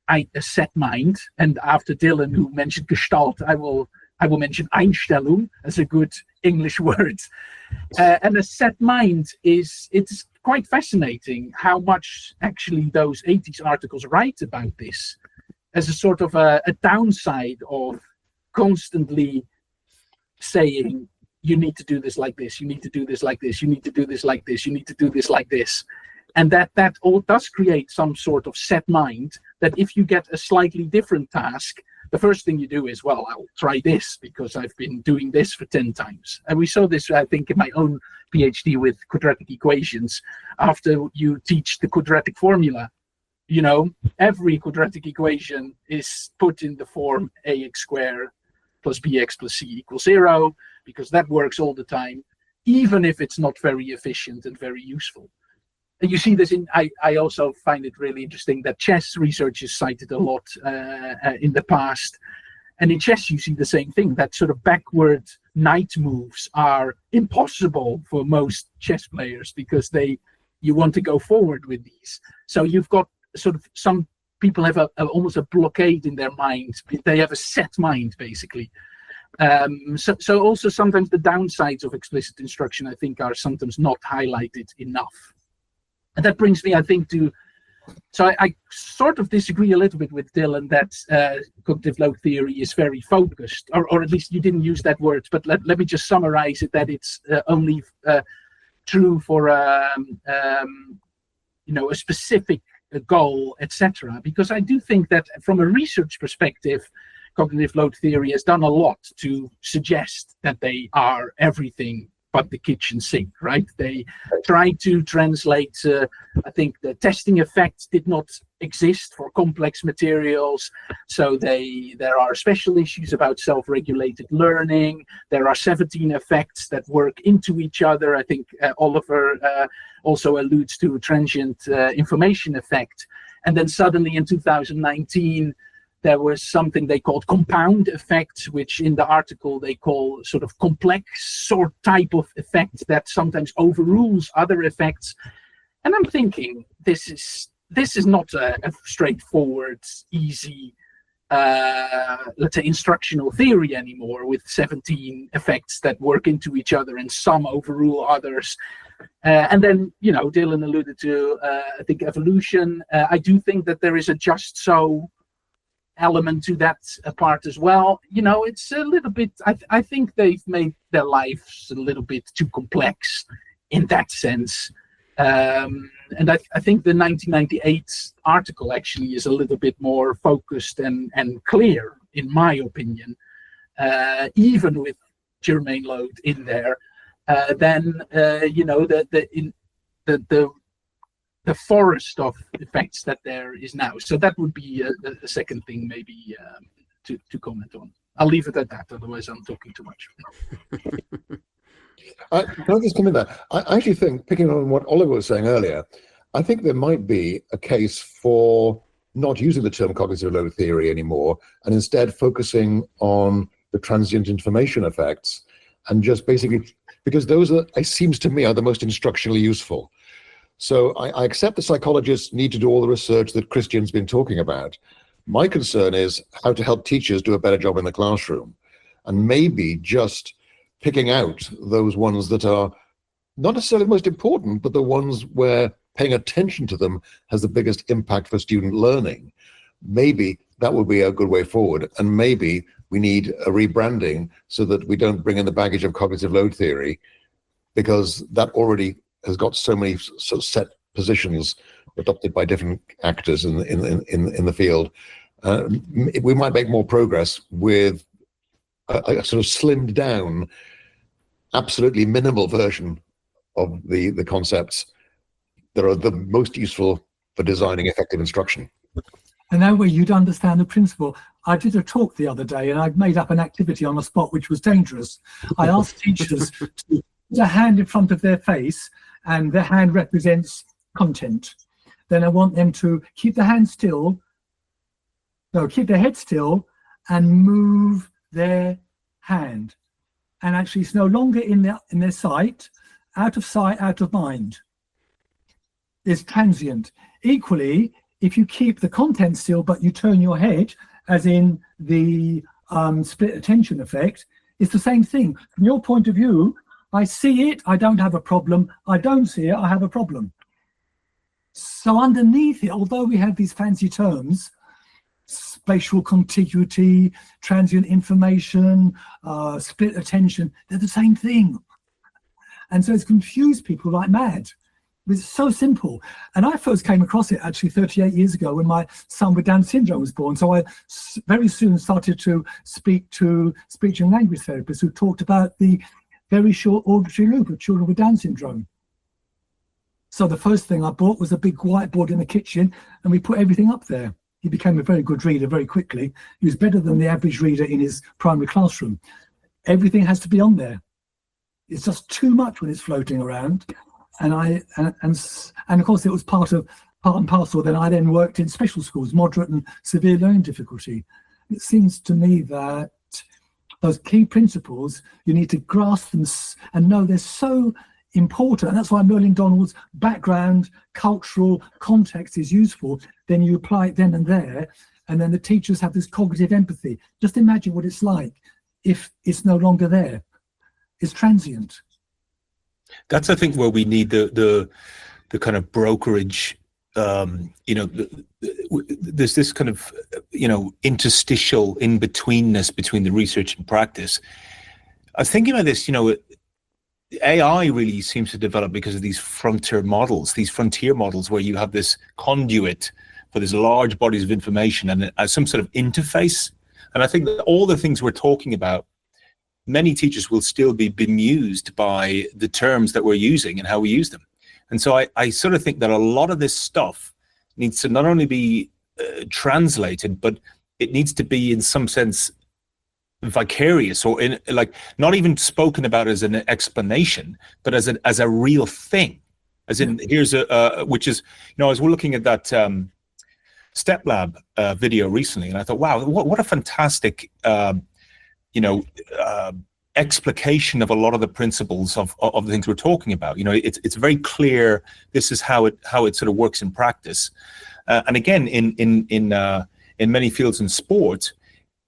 a set mind, and after Dylan, who mentioned Gestalt, I will mention Einstellung as a good English word. And a set mind it's quite fascinating how much actually those 80s articles write about this as a sort of a downside of constantly saying, you need to do this like this, you need to do this like this, you need to do this like this, you need to do this like this. And that all does create some sort of set mind that if you get a slightly different task, the first thing you do is, well, I'll try this because I've been doing this for 10 times. And we saw this, I think, in my own PhD with quadratic equations. After you teach the quadratic formula, every quadratic equation is put in the form ax squared plus bx plus c equals 0, because that works all the time, even if it's not very efficient and very useful. And you see this I also find it really interesting that chess research is cited a lot in the past. And in chess, you see the same thing, that sort of backward knight moves are impossible for most chess players because you want to go forward with these. So you've got sort of, some people have almost a blockade in their mind. They have a set mind, basically. So also sometimes the downsides of explicit instruction, I think, are sometimes not highlighted enough. And that brings me, I think, so I sort of disagree a little bit with Dylan that cognitive load theory is very focused, or at least you didn't use that word, but let me just summarize it, that it's only true for a specific goal, etc. Because I do think that from a research perspective, cognitive load theory has done a lot to suggest that they are everything but the kitchen sink, right? They tried to translate, I think the testing effects did not exist for complex materials. So there are special issues about self-regulated learning. There are 17 effects that work into each other. I think Oliver also alludes to transient information effect. And then suddenly in 2019, there was something they called compound effects, which in the article they call sort of complex sort type of effect that sometimes overrules other effects. And I'm thinking, this is not a straightforward, easy, let's say, instructional theory anymore, with 17 effects that work into each other and some overrule others. And then, Dylan alluded to, I think, evolution. I do think that there is a just so element to that part as well. It's a little bit, I think they've made their lives a little bit too complex in that sense. And I think the 1998 article actually is a little bit more focused and clear, in my opinion, even with germane load in there, than the forest of effects that there is now. So that would be a second thing maybe to comment on. I'll leave it at that, otherwise I'm talking too much. Can I just come in there? I actually think, picking on what Oliver was saying earlier, I think there might be a case for not using the term cognitive load theory anymore, and instead focusing on the transient information effects, and just basically, because those are, it seems to me, are the most instructionally useful. So I accept the psychologists need to do all the research that Christian's been talking about. My concern is how to help teachers do a better job in the classroom, and maybe just picking out those ones that are not necessarily the most important, but the ones where paying attention to them has the biggest impact for student learning. Maybe that would be a good way forward. And maybe we need a rebranding so that we don't bring in the baggage of cognitive load theory, because that already has got so many sort of set positions adopted by different actors in the field. We might make more progress with a sort of slimmed down, absolutely minimal version of the concepts that are the most useful for designing effective instruction. And that way you'd understand the principle. I did a talk the other day and I made up an activity on the spot which was dangerous. I asked teachers to put a hand in front of their face and their hand represents content, then I want them to keep the hand still, keep their head still and move their hand. And actually it's no longer in their sight, out of mind. It's transient. Equally, if you keep the content still, but you turn your head, as in the split attention effect, it's the same thing. From your point of view, I see it, I don't have a problem. I don't see it, I have a problem. So underneath it, although we have these fancy terms, spatial contiguity, transient information, split attention, they're the same thing. And so it's confused people like mad. It's so simple. And I first came across it actually 38 years ago when my son with Down syndrome was born. So I very soon started to speak to speech and language therapists who talked about the very short auditory loop of children with Down syndrome. So the first thing I bought was a big whiteboard in the kitchen, and we put everything up there. He became a very good reader very quickly. He was better than the average reader in his primary classroom. Everything has to be on there. It's just too much when it's floating around. And of course it was part and parcel. Then I worked in special schools, moderate and severe learning difficulty. It seems to me that those key principles, you need to grasp them and know they're so important. And that's why Merlin Donald's background, cultural context is useful. Then you apply it then and there. And then the teachers have this cognitive empathy. Just imagine what it's like if it's no longer there. It's transient. That's, I think, where we need the kind of brokerage. There's this kind of interstitial in betweenness between the research and practice. I was thinking about this. AI really seems to develop because of these frontier models where you have this conduit for these large bodies of information and some sort of interface. And I think that all the things we're talking about, many teachers will still be bemused by the terms that we're using and how we use them. And so I sort of think that a lot of this stuff needs to not only be translated, but it needs to be in some sense vicarious, or in like not even spoken about as an explanation, but as a real thing. As in, here's which is, I was looking at that Step Lab video recently, and I thought, wow, what a fantastic explication of a lot of the principles of the things we're talking about. It's very clear. This is how it sort of works in practice. And again, in many fields in sport,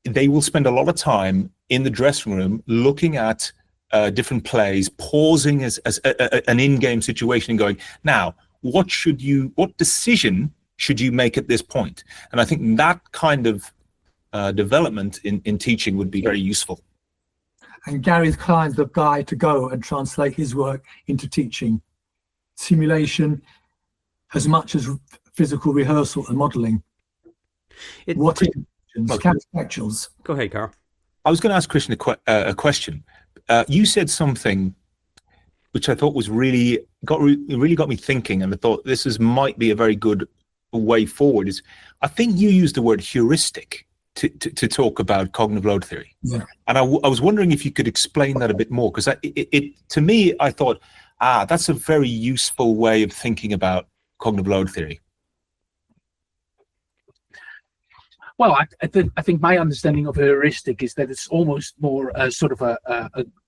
they will spend a lot of time in the dressing room looking at different plays, pausing as an in-game situation and going, now, what decision should you make at this point? And I think that kind of development in teaching would be very useful. And Gary's Klein's the guy to go and translate his work into teaching. Simulation as much as physical rehearsal and modelling. Counterfactuals. Go ahead, Carl. I was going to ask Christian a question. You said something which I thought was really got me thinking, and I thought this might be a very good way forward. I think you used the word heuristic to talk about cognitive load theory. Yeah. And I was wondering if you could explain that a bit more, because to me, I thought, that's a very useful way of thinking about cognitive load theory. Well, I think my understanding of heuristic is that it's almost more sort of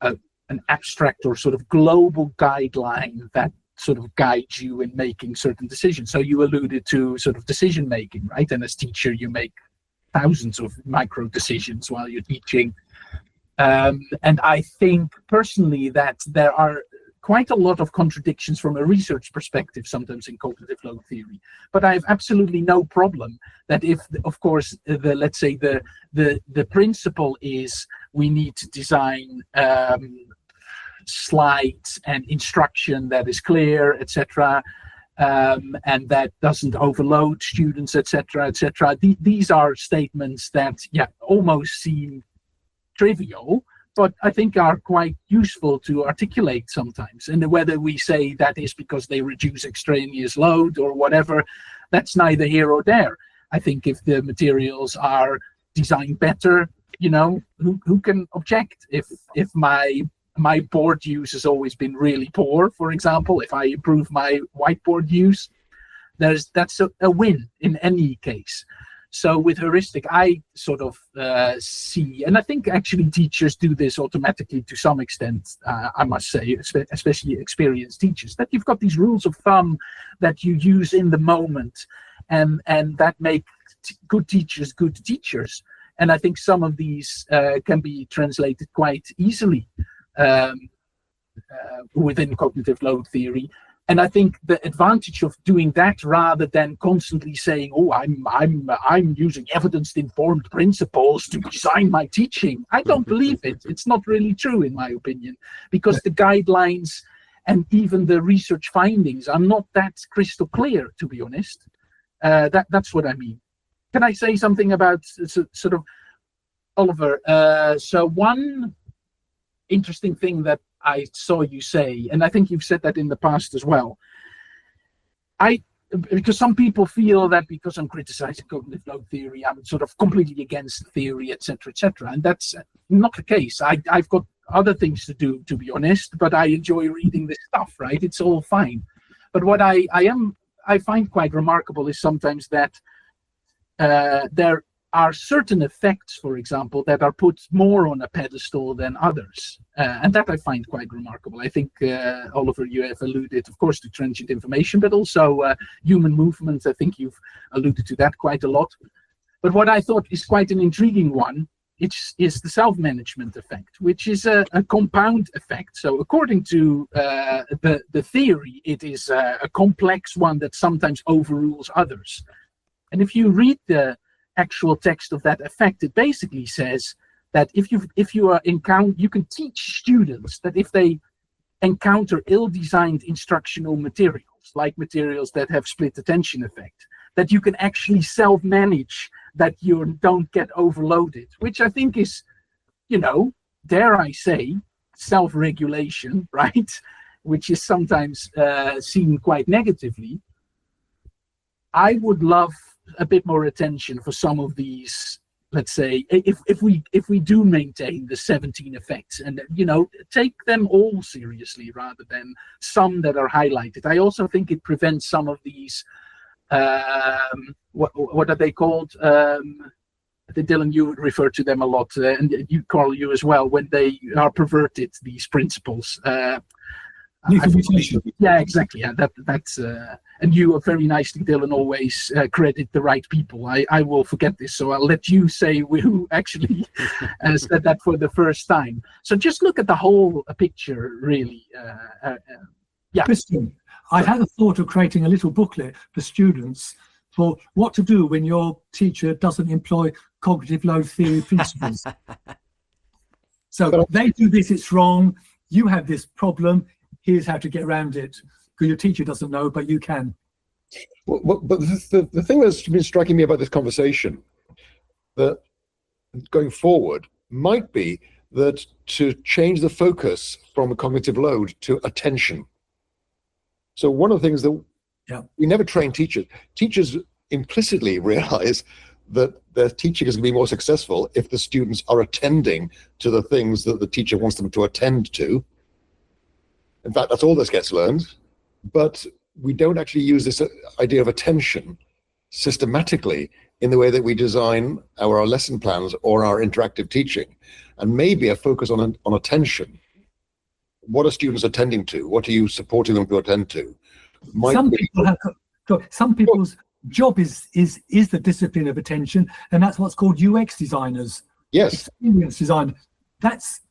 an abstract or sort of global guideline that sort of guides you in making certain decisions. So you alluded to sort of decision making, right? And as teacher, you make thousands of micro decisions while you're teaching. And I think personally that there are quite a lot of contradictions from a research perspective sometimes in cognitive load theory. But I have absolutely no problem that if, of course, let's say the principle is we need to design slides and instruction that is clear, etc., and that doesn't overload students, etc., etc. These are statements that, almost seem trivial, but I think are quite useful to articulate sometimes. And whether we say that is because they reduce extraneous load or whatever, that's neither here or there. I think if the materials are designed better, who can object if my my board use has always been really poor, for example, if I improve my whiteboard use, that's a win in any case. So with heuristic, I sort of see, and I think actually teachers do this automatically to some extent, I must say, especially experienced teachers, that you've got these rules of thumb that you use in the moment, and that make good teachers good teachers. And I think some of these can be translated quite easily within cognitive load theory. And I think the advantage of doing that, rather than constantly saying, "Oh, I'm using evidence-informed principles to design my teaching," I don't believe it. It's not really true, in my opinion, because the guidelines and even the research findings are not that crystal clear, to be honest. That's what I mean. Can I say something about sort of Oliver? So one interesting thing that I saw you say, and I think you've said that in the past as well, because some people feel that because I'm criticizing cognitive load theory, I'm sort of completely against the theory, etc., etc. And that's not the case. I've got other things to do, to be honest, but I enjoy reading this stuff, right? It's all fine. But what I find quite remarkable is sometimes that there are certain effects, for example, that are put more on a pedestal than others. And that I find quite remarkable. I think, Oliver, you have alluded, of course, to transient information, but also human movement. I think you've alluded to that quite a lot. But what I thought is quite an intriguing one, is the self-management effect, which is a compound effect. So according to the theory, it is a complex one that sometimes overrules others. And if you read the actual text of that effect, it basically says that if you are you can teach students that if they encounter ill-designed instructional materials, like materials that have split attention effect, that you can actually self-manage, that you don't get overloaded, which I think is, dare I say, self-regulation, right? Which is sometimes seen quite negatively. I would love a bit more attention for some of these, let's say, if we do maintain the 17 effects, and take them all seriously rather than some that are highlighted. I also think it prevents some of these what are they called? Dylan, you refer to them a lot, and you, Carl, you as well, when they are perverted, these principles. Yeah, exactly. Yeah, that's and you are very nicely, Dylan, always credit the right people. I will forget this, so I'll let you say who actually said that for the first time. So just look at the whole picture, really. Yeah. Christian, I had a thought of creating a little booklet for students for what to do when your teacher doesn't employ cognitive load theory principles. So they do this, it's wrong. You have this problem. Here's how to get around it. Because your teacher doesn't know, but you can. Well, but the thing that's been striking me about this conversation, that going forward, might be that to change the focus from a cognitive load to attention. So one of the things that we never train teachers. Teachers implicitly realize that their teaching is going to be more successful if the students are attending to the things that the teacher wants them to attend to. In fact, that's all this gets learned. But we don't actually use this idea of attention systematically in the way that we design our lesson plans or our interactive teaching. And maybe a focus on attention. What are students attending to? What are you supporting them to attend to? Some people's job is the discipline of attention, and that's what's called UX designers. Yes. Experience design. That's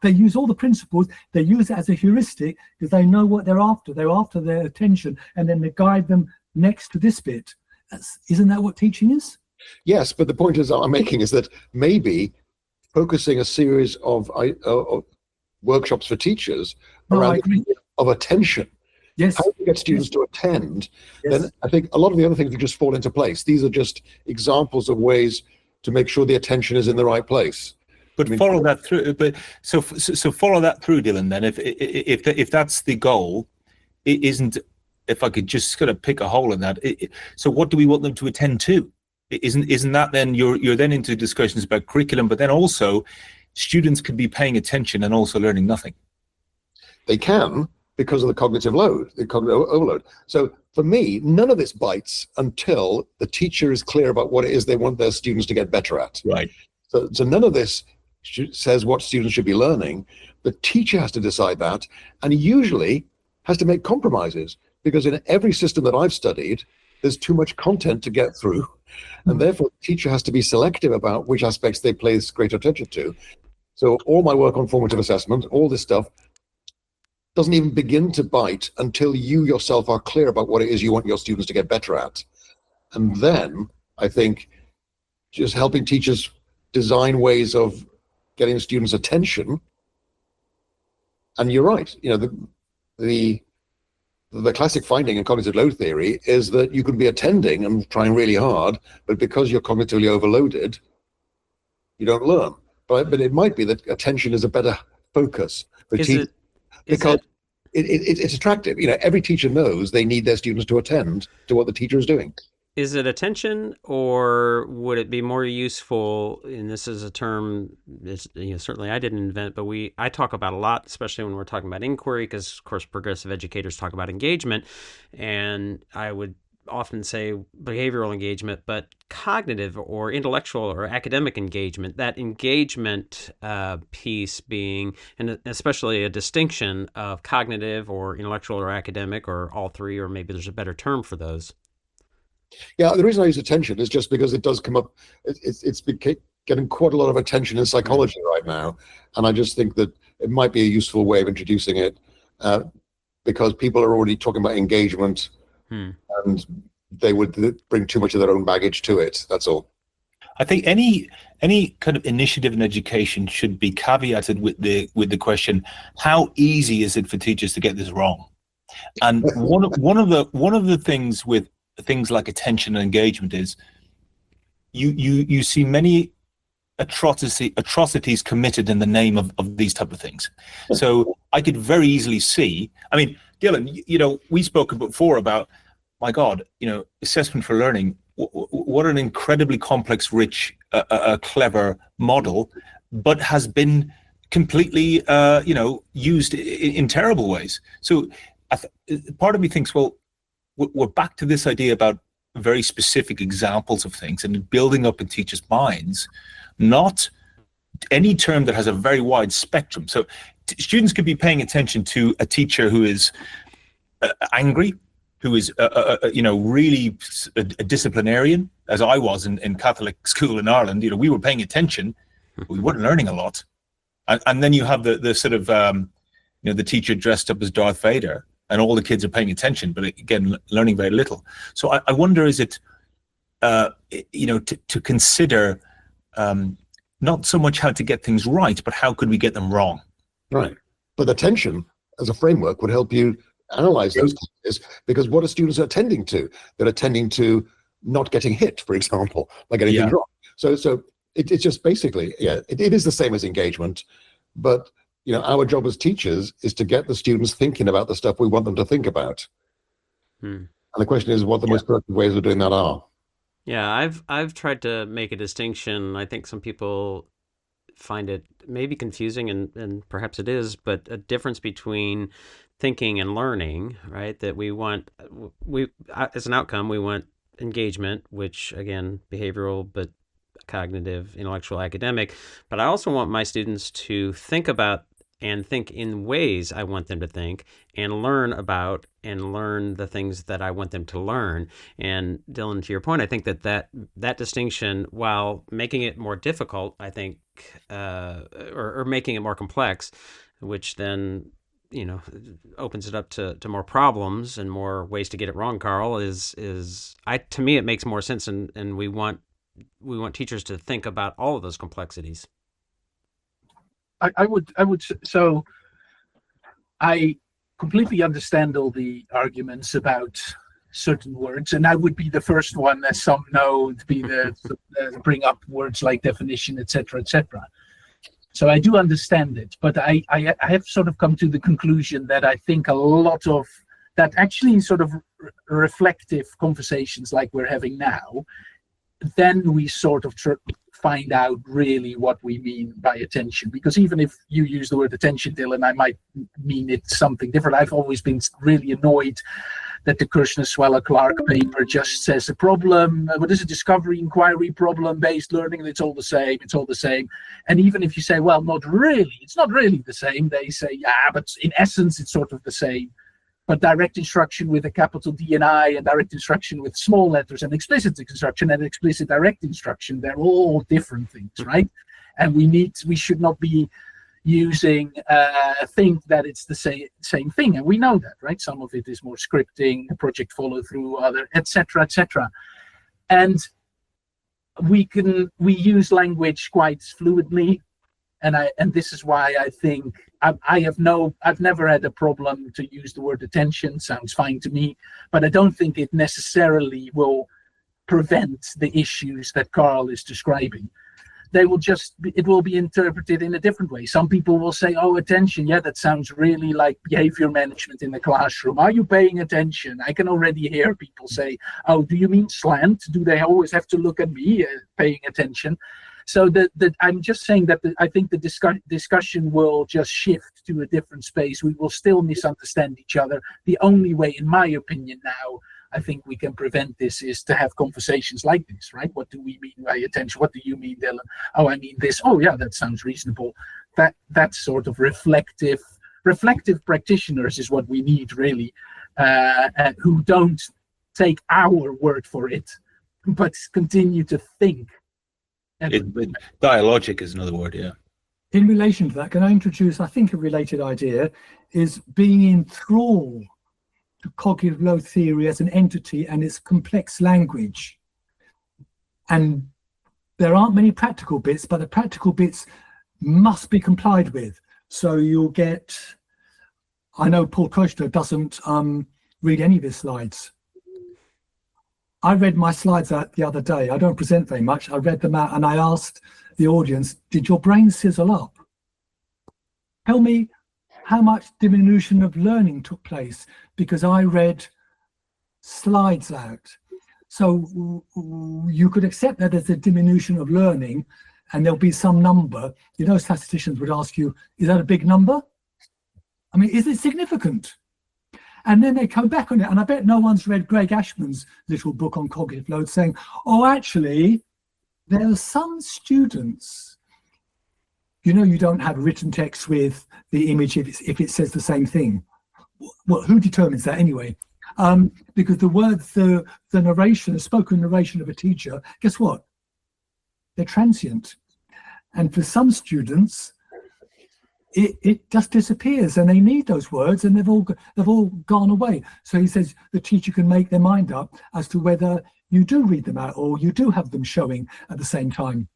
they use all the principles, they use it as a heuristic because they know what they're after. They're after their attention, and then they guide them next to this bit. Isn't that what teaching is? Yes, but the point I'm making is that maybe focusing a series of workshops for teachers around the idea of attention. Yes. How to get students to attend, then I think a lot of the other things will just fall into place. These are just examples of ways to make sure the attention is in the right place. But follow that through. But so follow that through, Dylan. Then, if that's the goal, it isn't. If I could just kind of pick a hole in that. So what do we want them to attend to? Isn't that then you're then into discussions about curriculum, but then also students could be paying attention and also learning nothing. they can because of the cognitive load, the cognitive overload. So for me, none of this bites until the teacher is clear about what it is they want their students to get better at. Right. So none of this says what students should be learning. The teacher has to decide that, and usually has to make compromises, because in every system that I've studied, there's too much content to get through. And therefore, the teacher has to be selective about which aspects they place greater attention to. So all my work on formative assessment, all this stuff, doesn't even begin to bite until you yourself are clear about what it is you want your students to get better at. And then I think just helping teachers design ways of getting students' attention. And you're right, the classic finding in cognitive load theory is that you can be attending and trying really hard, but because you're cognitively overloaded, you don't learn. But it might be that attention is a better focus for teachers, because it's attractive. Every teacher knows they need their students to attend to what the teacher is doing. Is it attention, or would it be more useful, and this is a term certainly I didn't invent, but I talk about a lot, especially when we're talking about inquiry, because of course progressive educators talk about engagement, and I would often say behavioral engagement, but cognitive or intellectual or academic engagement, that engagement piece being, and especially a distinction of cognitive or intellectual or academic, or all three, or maybe there's a better term for those. Yeah, the reason I use attention is just because it does come up. It's getting quite a lot of attention in psychology right now, and I just think that it might be a useful way of introducing it, because people are already talking about engagement, and they would bring too much of their own baggage to it. That's all. I think any kind of initiative in education should be caveated with the question: how easy is it for teachers to get this wrong? And one of the things with things like attention and engagement is you see many atrocities committed in the name of these type of things. So I could very easily see, I mean, Dylan, we spoke before about, my God, assessment for learning, what an incredibly complex, rich, clever model, but has been completely used in terrible ways. So part of me thinks, well, we're back to this idea about very specific examples of things and building up in teachers' minds, not any term that has a very wide spectrum. So students could be paying attention to a teacher who is angry, who is really a disciplinarian, as I was in Catholic school in Ireland. We were paying attention, but we weren't learning a lot. And then you have the sort of the teacher dressed up as Darth Vader, and all the kids are paying attention, but again, learning very little. So I wonder, is it, to consider not so much how to get things right, but how could we get them wrong? Right. But attention as a framework would help you analyze those cases, because what are students attending to? They're attending to not getting hit, for example, by getting things wrong. So it's just basically, it is the same as engagement, but our job as teachers is to get the students thinking about the stuff we want them to think about. And the question is what the most productive ways of doing that are. Yeah, I've tried to make a distinction. I think some people find it maybe confusing, and perhaps it is, but a difference between thinking and learning, right? That we as an outcome, we want engagement, which again, behavioral, but cognitive, intellectual, academic. But I also want my students to think about and think in ways I want them to think, and learn about and learn the things that I want them to learn. And Dylan, to your point, I think that distinction, while making it more difficult, I think, or making it more complex, which then opens it up to more problems and more ways to get it wrong, Carl, to me it makes more sense, and we want teachers to think about all of those complexities. I would. So I completely understand all the arguments about certain words, and I would be the first one, as some know, to be bring up words like definition, etc., etc. So I do understand it, but I have sort of come to the conclusion that I think a lot of that actually sort of reflective conversations like we're having now then we sort of find out really what we mean by attention. Because even if you use the word attention, Dylan, I might mean it something different. I've always been really annoyed that the Kirshner-Swella-Clark paper just says a problem, what is it, discovery, inquiry, problem-based learning, and it's all the same. And even if you say, well, not really, it's not really the same, they say, yeah, but in essence, it's sort of the same. But direct instruction with a capital D and I, and direct instruction with small letters, and explicit instruction and explicit direct instruction, they're all different things, right? And we should not be using think that it's the same thing, and we know that, right? Some of it is more scripting, project follow through, other, etc. And we use language quite fluidly, and this is why I think I've never had a problem to use the word attention. Sounds fine to me, but I don't think it necessarily will prevent the issues that Carl is describing. It will be interpreted in a different way. Some people will say, oh, attention, yeah, that sounds really like behavior management in the classroom. Are you paying attention? I can already hear people say, oh, do you mean slant? Do they always have to look at me paying attention? So I'm just saying that I think the discussion will just shift to a different space. We will still misunderstand each other. The only way, in my opinion now, I think we can prevent this is to have conversations like this, right? What do we mean by attention? What do you mean, Dylan? Oh, I mean this. Oh, yeah, that sounds reasonable. That sort of reflective practitioners is what we need, really, who don't take our word for it, but continue to think. Dialogic is another word, yeah. In relation to that, can I introduce, I think, a related idea is being enthralled to cognitive load theory as an entity and its complex language. And there aren't many practical bits, but the practical bits must be complied with. So you'll get, I know Paul Kirshner doesn't read any of his slides. I read my slides out the other day. I don't present very much. I read them out and I asked the audience, did your brain sizzle up? Tell me how much diminution of learning took place because I read slides out. So you could accept that as a diminution of learning and there'll be some number. You know, statisticians would ask you, is that a big number? I mean, is it significant? And then they come back on it, and I bet no one's read Greg Ashman's little book on cognitive load saying, oh, actually, there are some students, you know, you don't have written text with the image if it says the same thing. Well, who determines that anyway? Because the words, the narration, the spoken narration of a teacher, guess what? They're transient. And for some students, it just disappears and they need those words and they've all gone away. So he says the teacher can make their mind up as to whether you do read them out or you do have them showing at the same time.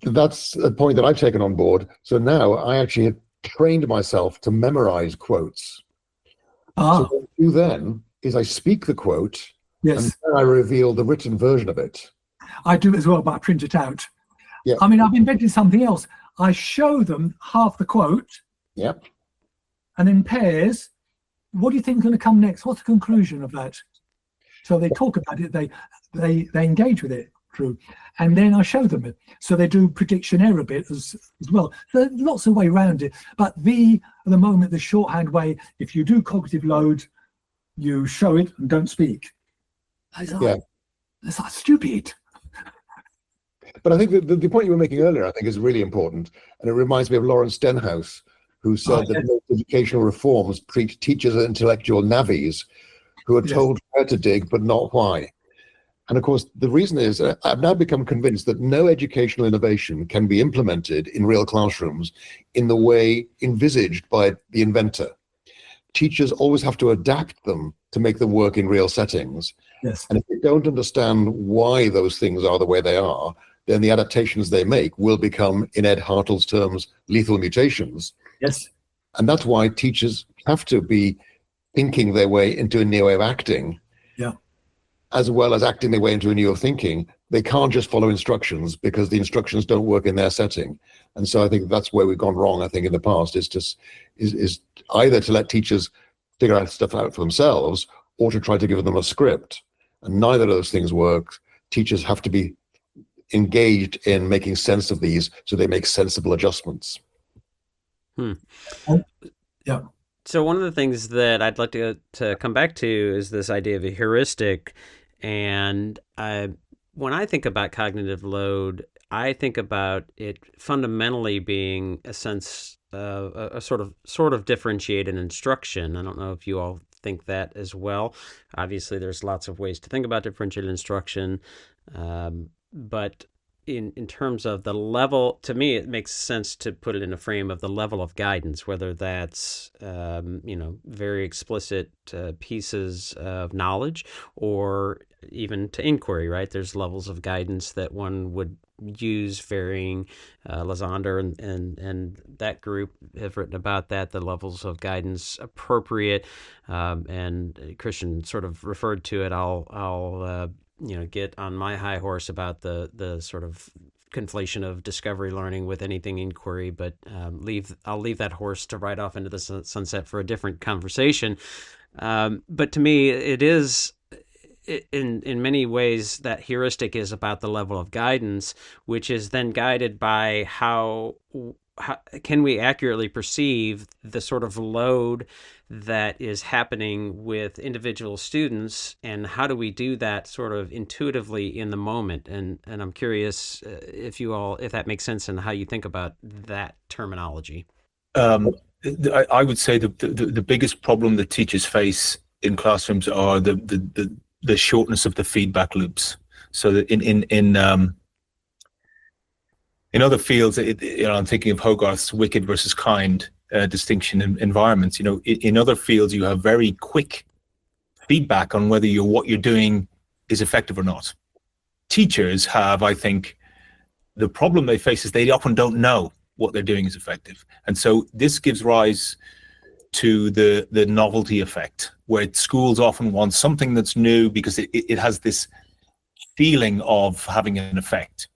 That's a point that I've taken on board. So now I actually have trained myself to memorize quotes. So what I do then is I speak the quote, yes, and then I reveal the written version of it. I do as well, but I print it out. Yeah. I mean, I've invented something else. I show them half the quote. Yep. And in pairs, what do you think is going to come next? What's the conclusion of that? So they talk about it, they engage with it through, and then I show them it. So they do prediction error bit as well. There are lots of ways around it, but at the moment, the shorthand way, if you do cognitive load, you show it and don't speak. It's like stupid. But I think the point you were making earlier, I think, is really important. And it reminds me of Lawrence Stenhouse, who said that most educational reforms treat teachers as intellectual navvies who are told where to dig, but not why. And of course, the reason is I've now become convinced that no educational innovation can be implemented in real classrooms in the way envisaged by the inventor. Teachers always have to adapt them to make them work in real settings. Yes. And if they don't understand why those things are the way they are, then the adaptations they make will become, in Ed Hartle's terms, lethal mutations. Yes. And that's why teachers have to be thinking their way into a new way of acting, as well as acting their way into a new way of thinking. They can't just follow instructions because the instructions don't work in their setting. And so I think that's where we've gone wrong, I think, in the past, is either to let teachers figure out stuff out for themselves or to try to give them a script. And neither of those things work. teachers have to be engaged in making sense of these so they make sensible adjustments. Yeah. So one of the things that I'd like to come back to is this idea of a heuristic. And when I think about cognitive load, I think about it fundamentally being a sense a sort of differentiated instruction. I don't know if you all think that as well. Obviously, there's lots of ways to think about differentiated instruction, but in terms of the level, to me, it makes sense to put it in a frame of the level of guidance, whether that's very explicit pieces of knowledge or even to inquiry, right? There's levels of guidance that one would use, varying. Lysander and that group have written about that, the levels of guidance appropriate, and Christian sort of referred to it. I'll get on my high horse about the sort of conflation of discovery learning with anything inquiry, but I'll leave that horse to ride off into the sunset for a different conversation. But to me, it is in many ways that heuristic is about the level of guidance, which is then guided by how can we accurately perceive the sort of load that is happening with individual students, and how do we do that sort of intuitively in the moment? And I'm curious if that makes sense and how you think about that terminology. I would say the biggest problem that teachers face in classrooms are the shortness of the feedback loops. So that in other fields, I'm thinking of Hogarth's wicked versus kind distinction in environments. In other fields, you have very quick feedback on whether what you're doing is effective or not. Teachers have, I think, the problem they face is they often don't know what they're doing is effective. And so this gives rise to the novelty effect, where schools often want something that's new because it has this feeling of having an effect.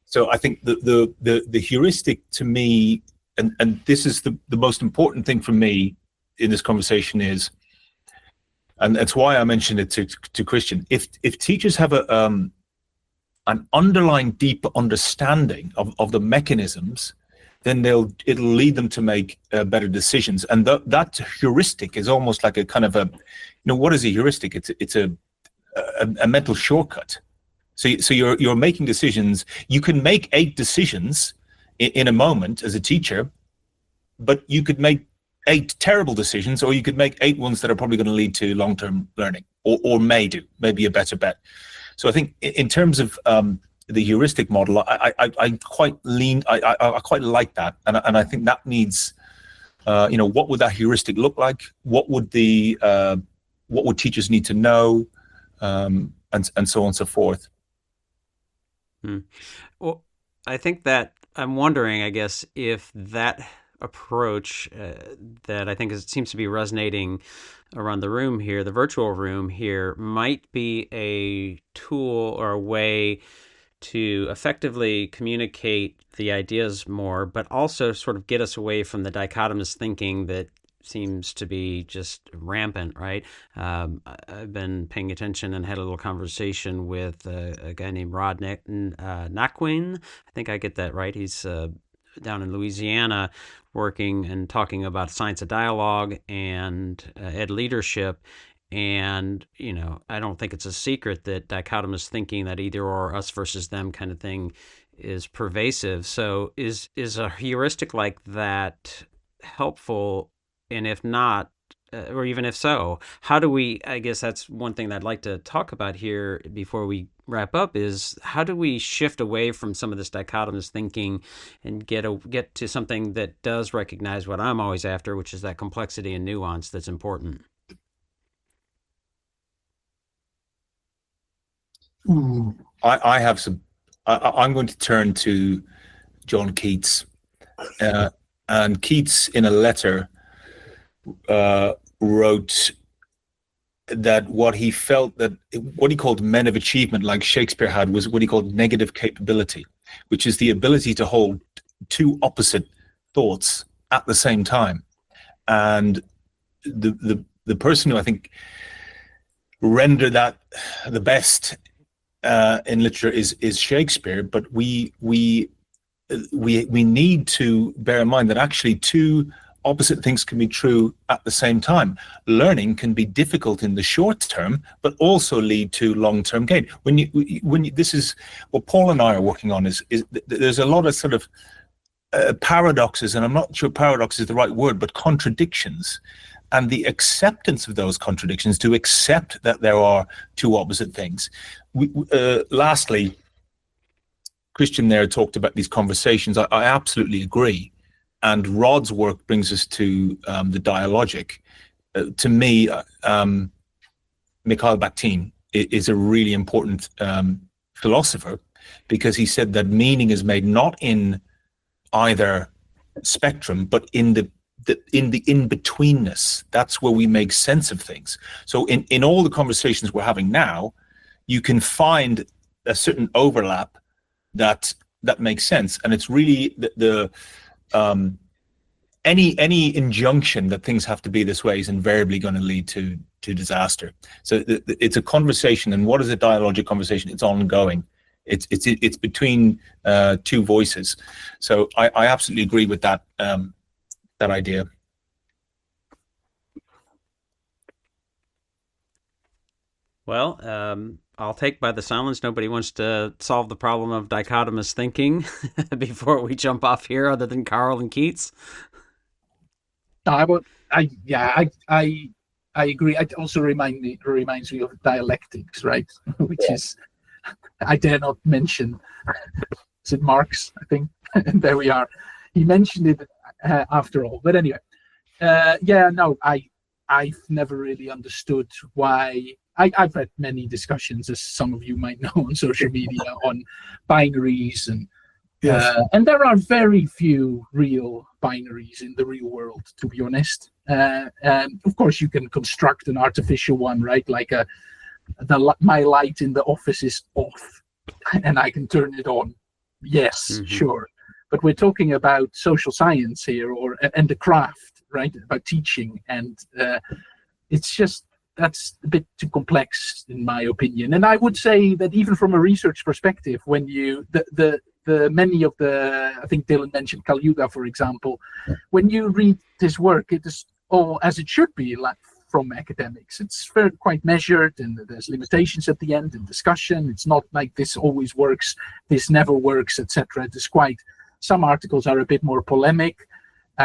So I think the heuristic to me, and this is the most important thing for me in this conversation is, and that's why I mentioned it to Christian, if teachers have an underlying deep understanding of the mechanisms, then it'll lead them to make better decisions. And that heuristic is almost like a kind of what is a heuristic? It's a mental shortcut. So you're making decisions. You can make 8 decisions in a moment as a teacher, but you could make 8 terrible decisions, or you could make 8 ones that are probably going to lead to long-term learning, or may be a better bet. So I think in terms of the heuristic model, I quite like that, and I think that needs, what would that heuristic look like? What would teachers need to know, and so on and so forth. Well, I think that I'm wondering, I guess, if that approach that I think seems to be resonating around the room here, the virtual room here, might be a tool or a way to effectively communicate the ideas more, but also sort of get us away from the dichotomous thinking that seems to be just rampant, right? I've been paying attention and had a little conversation with a guy named Rod Naquin. I think I get that right. He's down in Louisiana working and talking about science of dialogue and ed leadership. And, I don't think it's a secret that dichotomous thinking, that either or, us versus them kind of thing, is pervasive. So is a heuristic like that helpful? And if not, or even if so, how do we, I guess that's one thing that I'd like to talk about here before we wrap up, is how do we shift away from some of this dichotomous thinking and get to something that does recognize what I'm always after, which is that complexity and nuance that's important? I have some. I'm going to turn to John Keats, and Keats, in a letter, wrote that what he felt that what he called men of achievement, like Shakespeare had, was what he called negative capability, which is the ability to hold 2 opposite thoughts at the same time. And the person who I think rendered that the best in literature is Shakespeare, but we need to bear in mind that actually two opposite things can be true at the same time. Learning can be difficult in the short term, but also lead to long-term gain. This is what Paul and I are working on. Is there's a lot of sort of paradoxes, and I'm not sure paradox is the right word, but contradictions, and the acceptance of those contradictions, to accept that there are two opposite things. Lastly, Christian there talked about these conversations. I absolutely agree. And Rod's work brings us to the dialogic. To me, Mikhail Bakhtin is a really important philosopher, because he said that meaning is made not in either spectrum, but in the in-betweenness. That's where we make sense of things. So in all the conversations we're having now, you can find a certain overlap that makes sense. And it's really any injunction that things have to be this way is invariably going to lead to disaster. So it's a conversation, and what is a dialogic conversation? It's ongoing. It's between two voices. So I absolutely agree with that idea. Well, I'll take by the silence. Nobody wants to solve the problem of dichotomous thinking before we jump off here, other than Carl and Keats. I agree. It also reminds me of dialectics, right? Which is, I dare not mention. Is it Marx? I think. And there we are. He mentioned it after all. But anyway, I've never really understood why. I've had many discussions, as some of you might know, on social media on binaries, and there are very few real binaries in the real world, to be honest. Of course, you can construct an artificial one, right? Like my light in the office is off, and I can turn it on. Yes, sure. But we're talking about social science here, and the craft, right? About teaching, and it's just, that's a bit too complex, in my opinion. And I would say that even from a research perspective, when you many of the, I think Dylan mentioned Kal Yuga, for example, when you read his work, it is all as it should be, like from academics. It's very quite measured, and there's limitations at the end and discussion. It's not like this always works, this never works, etc. It is quite, some articles are a bit more polemic,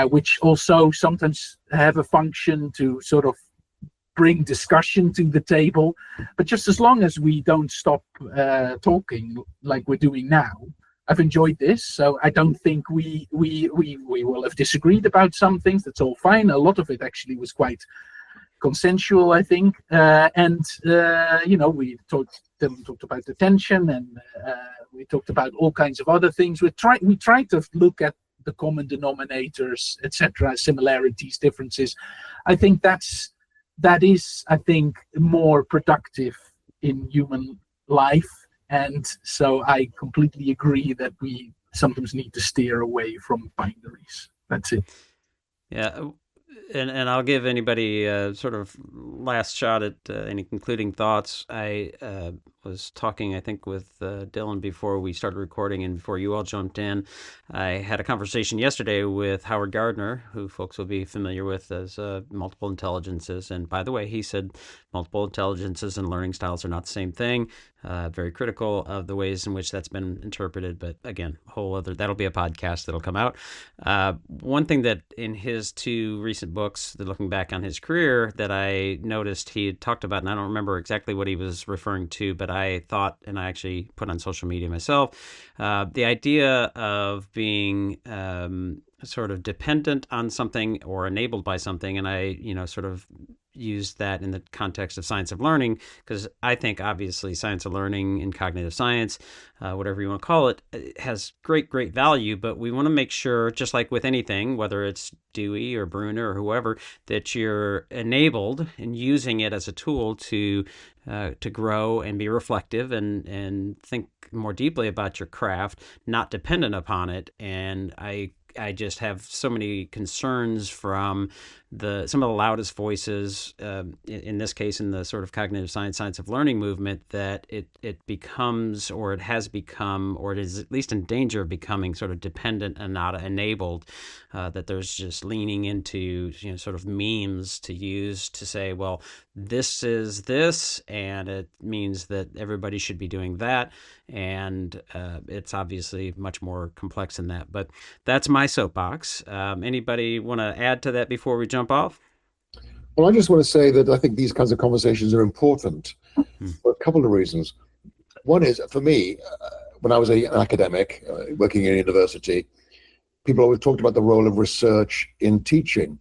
which also sometimes have a function to sort of bring discussion to the table. But just as long as we don't stop talking like we're doing now, I've enjoyed this. So I don't think we will have disagreed about some things. That's all fine. A lot of it actually was quite consensual, I think. We talked about the tension, and we talked about all kinds of other things. We tried to look at the common denominators, etc., similarities, differences. I think that is, I think, more productive in human life. And so I completely agree that we sometimes need to steer away from binaries. That's it. Yeah. And I'll give anybody sort of last shot at any concluding thoughts. I was talking, I think, with Dylan before we started recording and before you all jumped in. I had a conversation yesterday with Howard Gardner, who folks will be familiar with as multiple intelligences. And by the way, he said multiple intelligences and learning styles are not the same thing. Very critical of the ways in which that's been interpreted. But again, that'll be a podcast that'll come out. One thing that in his two recent books, looking back on his career, that I noticed he had talked about, and I don't remember exactly what he was referring to, but I thought, and I actually put on social media myself, the idea of being sort of dependent on something or enabled by something. And I, sort of used that in the context of science of learning, because I think obviously science of learning and cognitive science, whatever you want to call it, has great value. But we want to make sure, just like with anything, whether it's Dewey or Bruner or whoever, that you're enabled and using it as a tool to to grow and be reflective and think more deeply about your craft, not dependent upon it. And I just have so many concerns from some of the loudest voices, in this case, in the sort of cognitive science of learning movement, that it becomes, or it has become, or it is at least in danger of becoming sort of dependent and not enabled, that there's just leaning into, sort of memes to use to say, well, this is this, and it means that everybody should be doing that. And it's obviously much more complex than that. But that's my soapbox. Anybody want to add to that before we jump off? Well, I just want to say that I think these kinds of conversations are important for a couple of reasons. One is, for me, when I was an academic working in a university, people always talked about the role of research in teaching.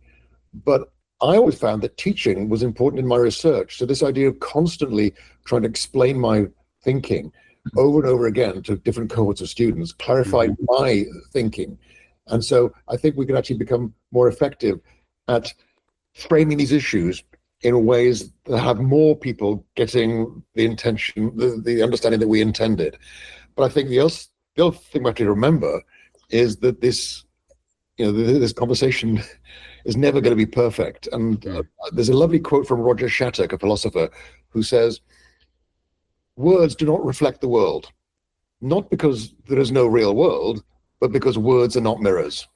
But I always found that teaching was important in my research. So this idea of constantly trying to explain my thinking over and over again to different cohorts of students clarified my thinking. And so I think we can actually become more effective at framing these issues in ways that have more people getting the intention, the understanding that we intended. But I think the other thing we have to remember is that this conversation is never going to be perfect. And there's a lovely quote from Roger Shattuck, a philosopher, who says, "Words do not reflect the world, not because there is no real world, but because words are not mirrors."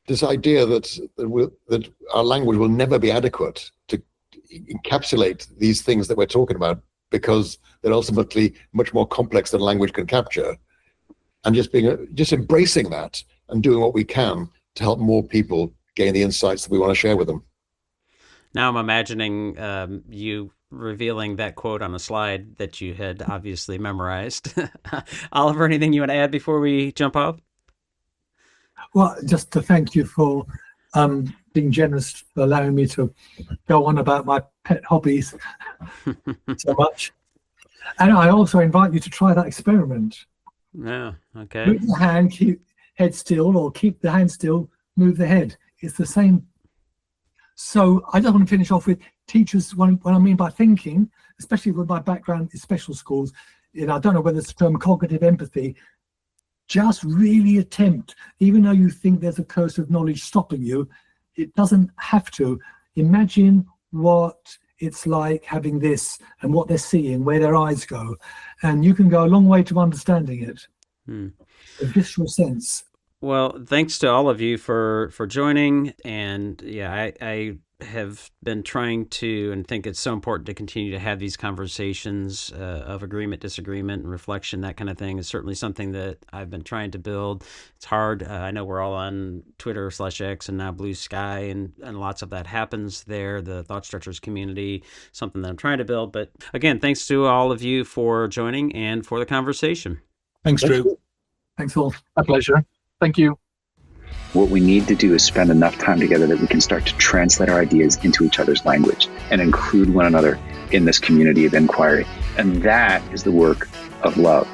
This idea that our language will never be adequate to encapsulate these things that we're talking about, because they're ultimately much more complex than language can capture, and just embracing that and doing what we can to help more people gain the insights that we want to share with them. Now I'm imagining you revealing that quote on a slide that you had obviously memorized. Oliver, anything you want to add before we jump off? Well, just to thank you for being generous, for allowing me to go on about my pet hobbies so much. And I also invite you to try that experiment. Yeah, okay. Move the hand, keep head still, or keep the hand still, move the head. It's the same. So I just want to finish off with teachers, what I mean by thinking, especially with my background in special schools, I don't know whether it's the term cognitive empathy, just really attempt, even though you think there's a curse of knowledge stopping you, it doesn't have to. Imagine what it's like having this and what they're seeing, where their eyes go. And you can go a long way to understanding it. A visceral sense. Well, thanks to all of you for joining. And yeah, I have been trying to, and think it's so important to continue to have these conversations of agreement, disagreement, and reflection. That kind of thing is certainly something that I've been trying to build. It's hard. I know we're all on Twitter/X and now Blue Sky, and lots of that happens there. The Thought Stretchers community, something that I'm trying to build. But again, thanks to all of you for joining and for the conversation. Thanks, Drew. Thanks all. My pleasure. Thank you. What we need to do is spend enough time together that we can start to translate our ideas into each other's language and include one another in this community of inquiry. And that is the work of love.